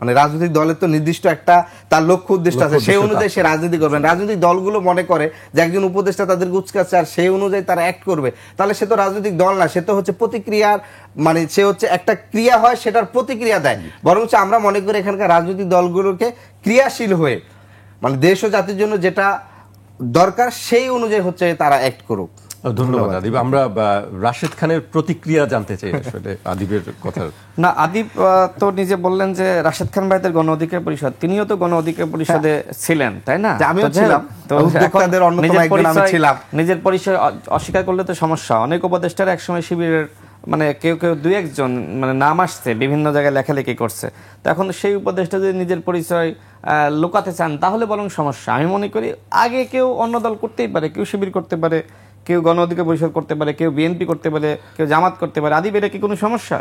মানে রাজনৈতিক দলের তো নির্দিষ্ট একটা তার লক্ষ্য উদ্দেশ্য আছে, সেই অনুযায়ী সে রাজনীতি করবেন। রাজনৈতিক দলগুলো মনে করে যে একজন উপদেষ্টা তাদেরকে উস্কাচ্ছে আর সেই অনুযায়ী তারা অ্যাক্ট করবে, তাহলে সে তো রাজনৈতিক দল না, সে তো হচ্ছে প্রতিক্রিয়ার, মানে সে হচ্ছে একটা ক্রিয়া হয় সেটার প্রতিক্রিয়া দেয়। বরং আমরা মনে করি এখানকার রাজনৈতিক দলগুলোকে ক্রিয়াশীল হয়ে মানে দেশ ও জাতির জন্য যেটা দরকার সেই অনুযায়ী হচ্ছে তারা অ্যাক্ট করুক।
ধন্যবাদ আদিব। আমরা রাশেদ খানের প্রতিক্রিয়া জানতে চাই আসলে আদিবের কথা।
না, আদিব তো নিজে বললেন যে রাশেদ খান ভাইদের গণ অধিকার পরিষদ, তিনিও তো গণ অধিকার পরিষদে ছিলেন, তাই না?
আমিও ছিলাম, উদ্যোক্তাদের অন্যতম একজন আমি ছিলাম।
নিজের পরিচয় অস্বীকার করলে তো সমস্যা। অনেক উপদেষ্টারা একসময় শিবিরের মানে কেউ কেউ 2-1 জন মানে নাম আসছে, বিভিন্ন জায়গায় লেখালেখি করছে। তো এখন সেই উপদেষ্টা যদি নিজের পরিচয় লুকাতে চান তাহলে বরং সমস্যা। আমি মনে করি আগে কেউ অন্য দল করতেই পারে, কেউ শিবির করতে পারে, কেউ গণ অধিকার পরিষদ করতে পারে, কেউ বিএনপি করতে পারে, কেউ জামাত করতে পারে। আদিব, এটা কি কোনো সমস্যা?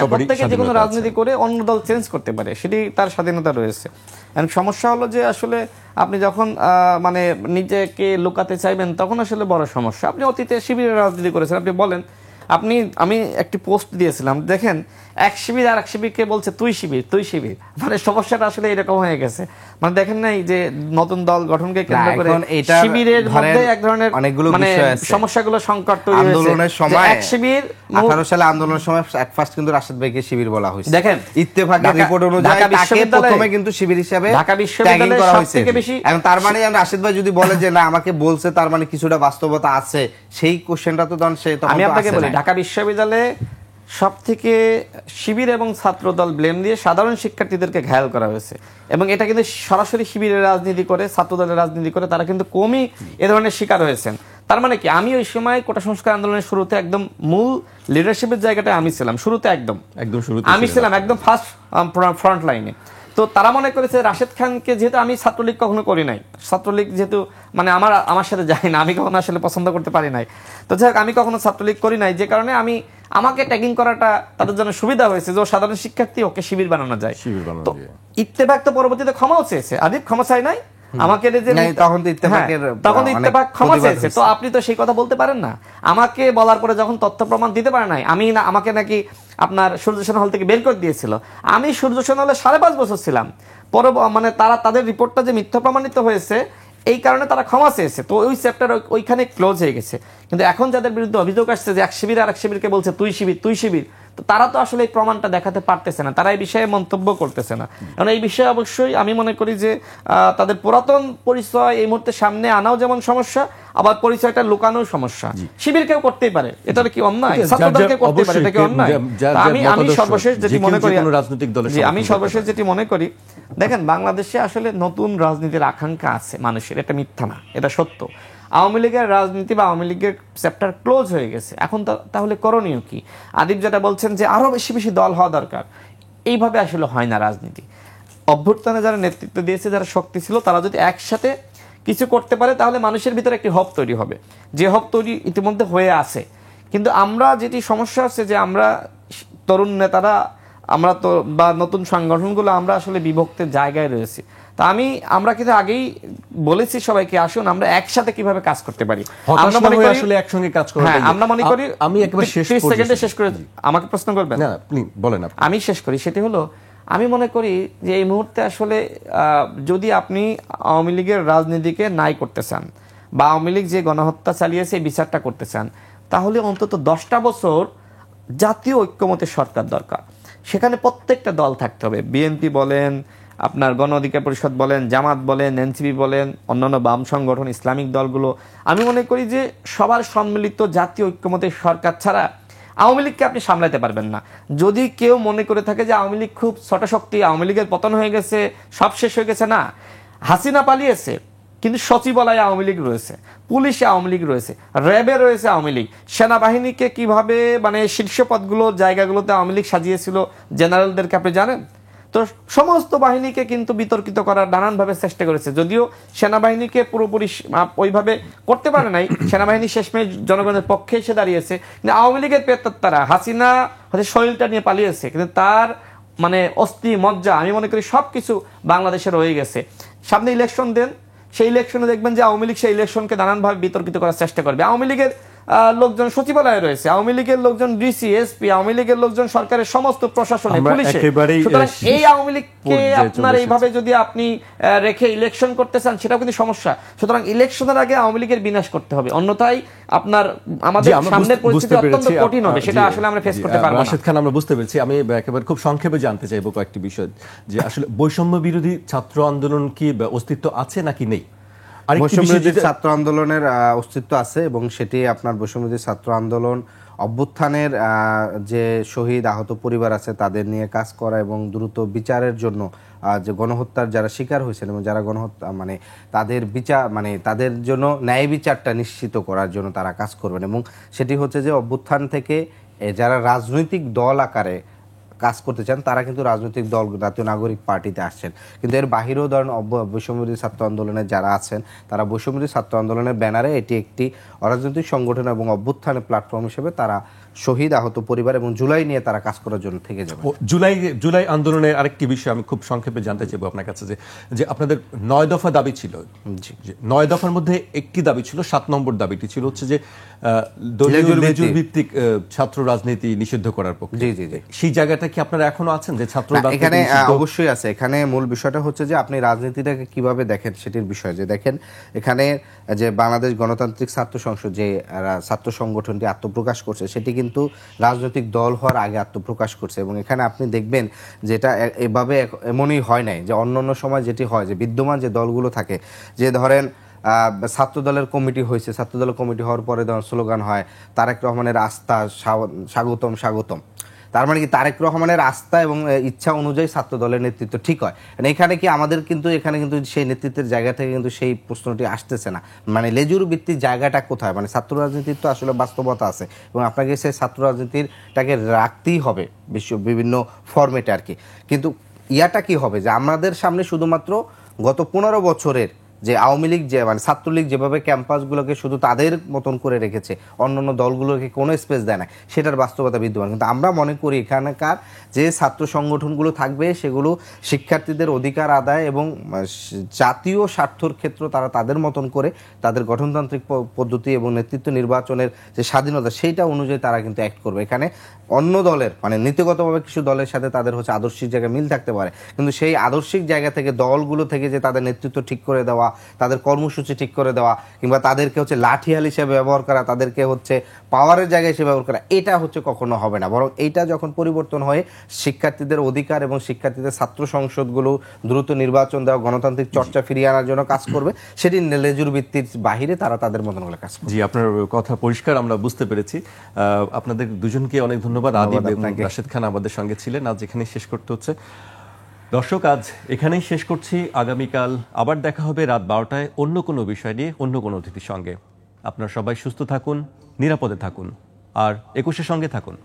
প্রত্যেকে যে কোনো রাজনীতি করে অন্য দল চেঞ্জ করতে পারে, সেটি তার স্বাধীনতা রয়েছে। সমস্যা হলো যে আসলে আপনি যখন মানে নিজেকে লুকাতে চাইবেন তখন আসলে বড় সমস্যা। আপনি অতীতে শিবিরের রাজনীতি করেছেন, আপনি বলেন, আমি একটি পোস্ট দিয়েছিলাম, দেখেন এক শিবির আর এক শিবিরকে বলছে তুই শিবির তুই শিবির, মানে সমস্যাটা আসলে এরকম হয়ে গেছে। মানে দেখেন নাই যে নতুন দল গঠনকে কেন্দ্র করে শিবিরের মধ্যে এক ধরনের মানে সমস্যাগুলো সংকট তৈরি হয়েছে।
আন্দোলনের সময়
এক শিবির
18 সালে আন্দোলনের সময় ফার্স্ট কিন্তু রাশেদ ভাইকে শিবির বলা হয়েছে।
দেখেন
ইত্তেফাকের রিপোর্ট অনুযায়ী তাকে প্রথমে কিন্তু শিবির হিসেবে
ঢাকা বিশ্ববিদ্যালয়ে সবথেকে বেশি।
এখন তার মানে রাশেদ ভাই যদি বলে যে না আমাকে বলছে, তার মানে কিছুটা বাস্তবতা আছে, সেই কোশ্চেনটা তো তখন সে তখন
আমি আপনাকে বলি, ঢাকা বিশ্ববিদ্যালয়ে সব থেকে শিবির এবং ছাত্র দল ব্লেম দিয়ে সাধারণ শিক্ষার্থীদেরকে ঘায়াল করা হয়েছে, এবং এটা কিন্তু সরাসরি শিবিরের রাজনীতি করে, ছাত্র দলের রাজনীতি করে তারা কিন্তু কমই এ ধরনের শিকার হয়েছেন। তার মানে কি, আমি ওই সময় কোটা সংস্কার আন্দোলনের শুরুতে একদম মূল লিডারশিপের জায়গাটা আমি ছিলাম, শুরুতে একদম আমি ছিলাম একদম ফার্স্ট ফ্রন্ট লাইনে। তো তারা মনে করেছে রাশেদ খানকে, যেহেতু আমি ছাত্রলীগ কখনো করি নাই, ছাত্রলীগ যেহেতু মানে আমার সাথে যায় না, আমি কখনো আসলে পছন্দ করতে পারি নাই, তো যাই হোক আমি কখনো ছাত্রলীগ করি নাই, যে কারণে আমাকে ট্যাগিং করাটা তাদের জন্য সুবিধা হয়েছে যে সাধারণ শিক্ষার্থী ওকে শিবির বানানো যায়। তো ইত্তেফাক তো পরবর্তীতে ক্ষমাও চেয়েছে, আদিব ক্ষমা চাই নাই আমাকে, তখন ইত্তেফাক ক্ষমা চেয়েছে। তো আপনি তো সেই কথা বলতে পারেন না, আমাকে বলার পরে যখন তথ্য প্রমাণ দিতে পারে নাই, আমাকে নাকি আপনার সূর্যসেন হল থেকে বের করে দিয়েছিল। আমি সূর্যসেন হলে 5.5 বছর ছিলাম, মানে তারা তাদের রিপোর্টটা যে মিথ্যা প্রমাণিত হয়েছে এই কারণে তারা ক্ষমা চেয়েছে, তো ওই চ্যাপ্টার ওইখানে ক্লোজ হয়ে গেছে। কিন্তু এখন যাদের বিরুদ্ধে অভিযোগ আসছে যে এক শিবির আর এক শিবিরকে বলছে তুই শিবির তুই শিবির, তো তারা তো আসলে এই প্রমাণটা দেখাতে পারতেছে না, তারা এই বিষয়ে মন্তব্য করতেছে না। কারণ এই বিষয়ে অবশ্যই আমি মনে করি যে তাদের পুরাতন পরিচয় এই মুহূর্তে সামনে আনাও যেমন সমস্যা, আবার পরিচয়টা লুকানোও সমস্যা। শিবির কেউ করতেই পারে, এটা কি অন্যায়? ছাত্রদলকে করতে পারে, এটা কি অন্যায়? আমি সর্বশেষ যেটি মনে করি, আমি সর্বশেষ যেটি মনে করি, দেখেন বাংলাদেশে আসলে নতুন রাজনীতির আকাঙ্ক্ষা আছে মানুষের, এটা মিথ্যা না, এটা সত্য। আওয়ামী লীগের রাজনীতি বা আওয়ামী লীগের চ্যাপ্টার ক্লোজ হয়ে গেছে, এখন তাহলে করণীয় কি? আদিব যেটা বলছেন যে আরো বেশি বেশি দল হওয়া দরকার, এইভাবে আসলে হয় না রাজনীতি। অভ্যুত্থানে যারা নেতৃত্ব দিয়েছে, যারা শক্তি ছিল, তারা যদি একসাথে কিছু করতে পারে তাহলে মানুষের ভিতরে একটি হব তৈরি হবে, যে হব তৈরি ইতিমধ্যে হয়ে আছে। কিন্তু আমরা যেটি সমস্যা হচ্ছে যে আমরা তরুণ নেতারা, আমরা তো বা নতুন সংগঠনগুলো আমরা আসলে বিভক্তের জায়গায় রয়েছি। তা আমরা কিন্তু আগেই বলেছি সবাইকে, আসুন আমরা একসাথে কিভাবে কাজ করতে পারি,
আমরা মনে করি আসলে একসঙ্গে কাজ করা।
হ্যাঁ, আমরা মনে করি। আমি একেবারে
30
সেকেন্ডে শেষ করে, আমাকে প্রশ্ন করবেন?
না, আপনি বলেন।
আমি শেষ করি। সেটি হলো, আমি মনে করি যে এই মুহূর্তে আসলে যদি আপনি আওয়ামী লীগের রাজনীতিকে নাই করতে চান বা আওয়ামী লীগ যে গণহত্যা চালিয়েছে এই বিচারটা করতে চান, তাহলে অন্তত 10টা বছর জাতীয় ঐক্যমতের সরকার দরকার। সেখানে প্রত্যেকটা দল থাকতে হবে, বিএনপি বলেন, আপনার গণ অধিকার পরিষদ বলেন, জামাত বলেন, এনসিপি বলেন, অন্যান্য বাম সংগঠন, ইসলামিক দলগুলো। আমি মনে করি যে সবার সম্মিলিত জাতীয় ঐক্যমতের সরকার ছাড়া আওয়ামী লীগকে আপনি সামলাতে পারবেন না। যদি কেউ মনে করে থাকে যে আওয়ামী লীগ খুব ছোট শক্তি, আওয়ামী লীগের পতন হয়ে গেছে, সব শেষ হয়ে গেছে, না, হাসিনা পালিয়েছে কিন্তু সচিবালয়ে আওয়ামী লীগ রয়েছে, পুলিশে আওয়ামী লীগ রয়েছে, র্যাবে রয়েছে আওয়ামী লীগ, সেনাবাহিনীকে কিভাবে মানে শীর্ষ পদগুলো জায়গাগুলোতে আওয়ামী লীগ সাজিয়েছিল জেনারেলদেরকে আপনি জানেন তো। সমস্ত বাহিনীকে কিন্তু বিতর্কিত করার নানানভাবে চেষ্টা করেছে, যদিও সেনাবাহিনীকে পুরোপুরি ওইভাবে করতে পারে নাই, সেনাবাহিনী শেষমেশ জনগণের পক্ষে এসে দাঁড়িয়েছে। কিন্তু আওয়ামী লীগের পেত্তারা, হাসিনা হয়তো শরীরটা নিয়ে পালিয়েছে, কিন্তু তার মানে অস্থি মজ্জা আমি মনে করি সবকিছু বাংলাদেশে রয়ে গেছে। সামনে ইলেকশন দেন, সেই ইলেকশনে দেখবেন যে আওয়ামী লীগ সেই ইলেকশনকে নানানভাবে বিতর্কিত করার চেষ্টা করবে। আওয়ামী লীগের লোকজন সচিবালয়ে রয়েছে, আওয়ামী লীগের লোকজন ডিসি, এসপি, আওয়ামী লীগের লোকজন সরকারের সমস্ত প্রশাসনে, পুলিশে। সুতরাং এই আওয়ামী লীগকে আপনার এইভাবে যদি আপনি রেখে ইলেকশন করতে চান, সেটাও কিন্তু সমস্যা। সুতরাং ইলেকশনের আগে আওয়ামী লীগের বিনাশ করতে হবে, অন্যথায় আপনার আমাদের সামনের পরিস্থিতি অত্যন্ত কঠিন হবে, সেটা আসলে আমরা ফেস করতে পারবো না।
রাশেদ খান, আমরা বুঝতে পেরেছি। আমি একেবারে খুব সংক্ষেপে জানতে চাইবো কয়েকটি বিষয়, যে আসলে বৈষম্য বিরোধী ছাত্র আন্দোলন কি অস্তিত্ব আছে নাকি নেই?
বৈষম্যবিরোধী ছাত্র আন্দোলনের অস্তিত্ব আছে, এবং সেটি আপনার বৈষম্যবিরোধী ছাত্র আন্দোলন অভ্যুত্থানের যে শহীদ আহত পরিবার আছে তাদের নিয়ে কাজ করা এবং দ্রুত বিচারের জন্য যে গণহত্যার যারা শিকার হয়েছেন এবং যারা গণহত্যা মানে তাদের বিচার মানে তাদের জন্য ন্যায় বিচারটা নিশ্চিত করার জন্য তারা কাজ করবেন। এবং সেটি হচ্ছে যে অভ্যুত্থান থেকে যারা রাজনৈতিক দল আকারে কাজ করতে চান তারা কিন্তু রাজনৈতিক দল জাতীয় নাগরিক পার্টিতে আসছেন, কিন্তু এর বাহিরেও ধরেন বৈষম্যবিরোধী ছাত্র আন্দোলনের যারা আছেন তারা বৈষম্যবিরোধী ছাত্র আন্দোলনের ব্যানারে এটি একটি অরাজনৈতিক সংগঠন এবং অভ্যুত্থানের প্ল্যাটফর্ম হিসেবে তারা শহীদ আহত পরিবার এবং জুলাই নিয়ে তারা কাজ করার জন্য থেকে যাবে।
জুলাই আন্দোলনের আরেকটি বিষয় আমি খুব সংক্ষেপে জানতে চাইবো আপনার কাছে, যে আপনাদের 9 দফা দাবি ছিল, 9 দফার মধ্যে একটি দাবি ছিল, 7 নম্বর দাবিটি ছিল হচ্ছে যে লেজুর ভিত্তিক ছাত্র রাজনীতি নিষিদ্ধ করার পক্ষে।
জি জি জি,
সেই জায়গাটা কি আপনারা এখনো আছেন যে ছাত্র রাজনীতি?
এখানে অবশ্যই আছে। এখানে মূল বিষয়টা হচ্ছে যে আপনি রাজনীতিটাকে কিভাবে দেখেন সেটির বিষয়। যে দেখেন এখানে যে বাংলাদেশ গণতান্ত্রিক ছাত্র সংসদ যে ছাত্র সংগঠনটি আত্মপ্রকাশ করছে সেটি কিন্তু রাজনৈতিক দল হওয়ার আগে আত্মপ্রকাশ করছে, এবং এখানে আপনি দেখবেন যেটা এভাবে এমনই হয় নাই যে অন্য সময় যেটি হয় যে বিদ্যমান যে দলগুলো থাকে, যে ধরেন ছাত্র দলের কমিটি হয়েছে, ছাত্র দলের কমিটি হওয়ার পরে ধরেন স্লোগান হয় তারেক রহমানের আস্থা স্বাগতম স্বাগতম। তার মানে কি তারেক রহমানের আস্থা এবং ইচ্ছা অনুযায়ী ছাত্র দলের নেতৃত্ব ঠিক হয়। এখানে কি আমাদের কিন্তু এখানে কিন্তু সেই নেতৃত্বের জায়গা থেকে কিন্তু সেই প্রশ্নটি আসতেছে না। মানে লেজুর ভিত্তিক জায়গাটা কোথায়? মানে ছাত্র রাজনীতির তো আসলে বাস্তবতা আছে এবং আপনাকে সেই ছাত্র রাজনীতিরটাকে রাখতেই হবে বিভিন্ন ফরম্যাটে আর কি। কিন্তু ইয়াটা কি হবে যে আমাদের সামনে শুধুমাত্র গত 15 বছরের যে আওয়ামী লীগ যে মানে ছাত্রলীগ যেভাবে ক্যাম্পাসগুলোকে শুধু তাদের মতন করে রেখেছে, অন্যান্য দলগুলোকে কোনো স্পেস দেয় না, সেটার বাস্তবতা বিদ্যমান। কিন্তু আমরা মনে করি এখানকার যে ছাত্র সংগঠনগুলো থাকবে সেগুলো শিক্ষার্থীদের অধিকার আদায় এবং জাতীয় স্বার্থর ক্ষেত্র তারা তাদের মতন করে তাদের গঠনতান্ত্রিক পদ্ধতি এবং নেতৃত্ব নির্বাচনের যে স্বাধীনতা সেইটা অনুযায়ী তারা কিন্তু অ্যাক্ট করবে। এখানে অন্য দলের মানে নীতিগতভাবে কিছু দলের সাথে তাদের হচ্ছে আদর্শিক জায়গায় মিল থাকতে পারে, কিন্তু সেই আদর্শিক জায়গা থেকে দলগুলো থেকে যে তাদের নেতৃত্ব ঠিক করে দেওয়া, তাদের কর্মসূচি ঠিক করে দেওয়া, কিংবা তাদেরকে হচ্ছে লাঠিয়াল হিসেবে ব্যবহার করা, তাদেরকে হচ্ছে পাওয়ারের জায়গায় হিসেবে ব্যবহার করা, এটা হচ্ছে কখনো হবে না। বরং এইটা যখন পরিবর্তন হয়ে শিক্ষার্থীদের অধিকার এবং শিক্ষার্থীদের ছাত্র সংসদগুলো দ্রুত নির্বাচন দেওয়া, গণতান্ত্রিক চর্চা ফিরিয়ে আনার জন্য কাজ করবে, সেটি লেজুর ভিত্তির বাহিরে তারা তাদের মতন করে কাজ করবে।
জি, আপনার কথা পরিষ্কার, আমরা বুঝতে পেরেছি। আপনাদের দুজনকে অনেক ধন্যবাদ। আদিব এবং রাশেদ খান আমাদের সঙ্গে ছিলেন। আজ এখানেই শেষ করতে হচ্ছে। দর্শক, আজ এখানেই শেষ করছি। আগামীকাল আবার দেখা হবে রাত 12টায় অন্য কোনো বিষয় নিয়ে, অন্য কোনো অতিথির সঙ্গে। আপনারা সবাই সুস্থ থাকুন, নিরাপদে থাকুন, আর 21-এর সঙ্গে থাকুন।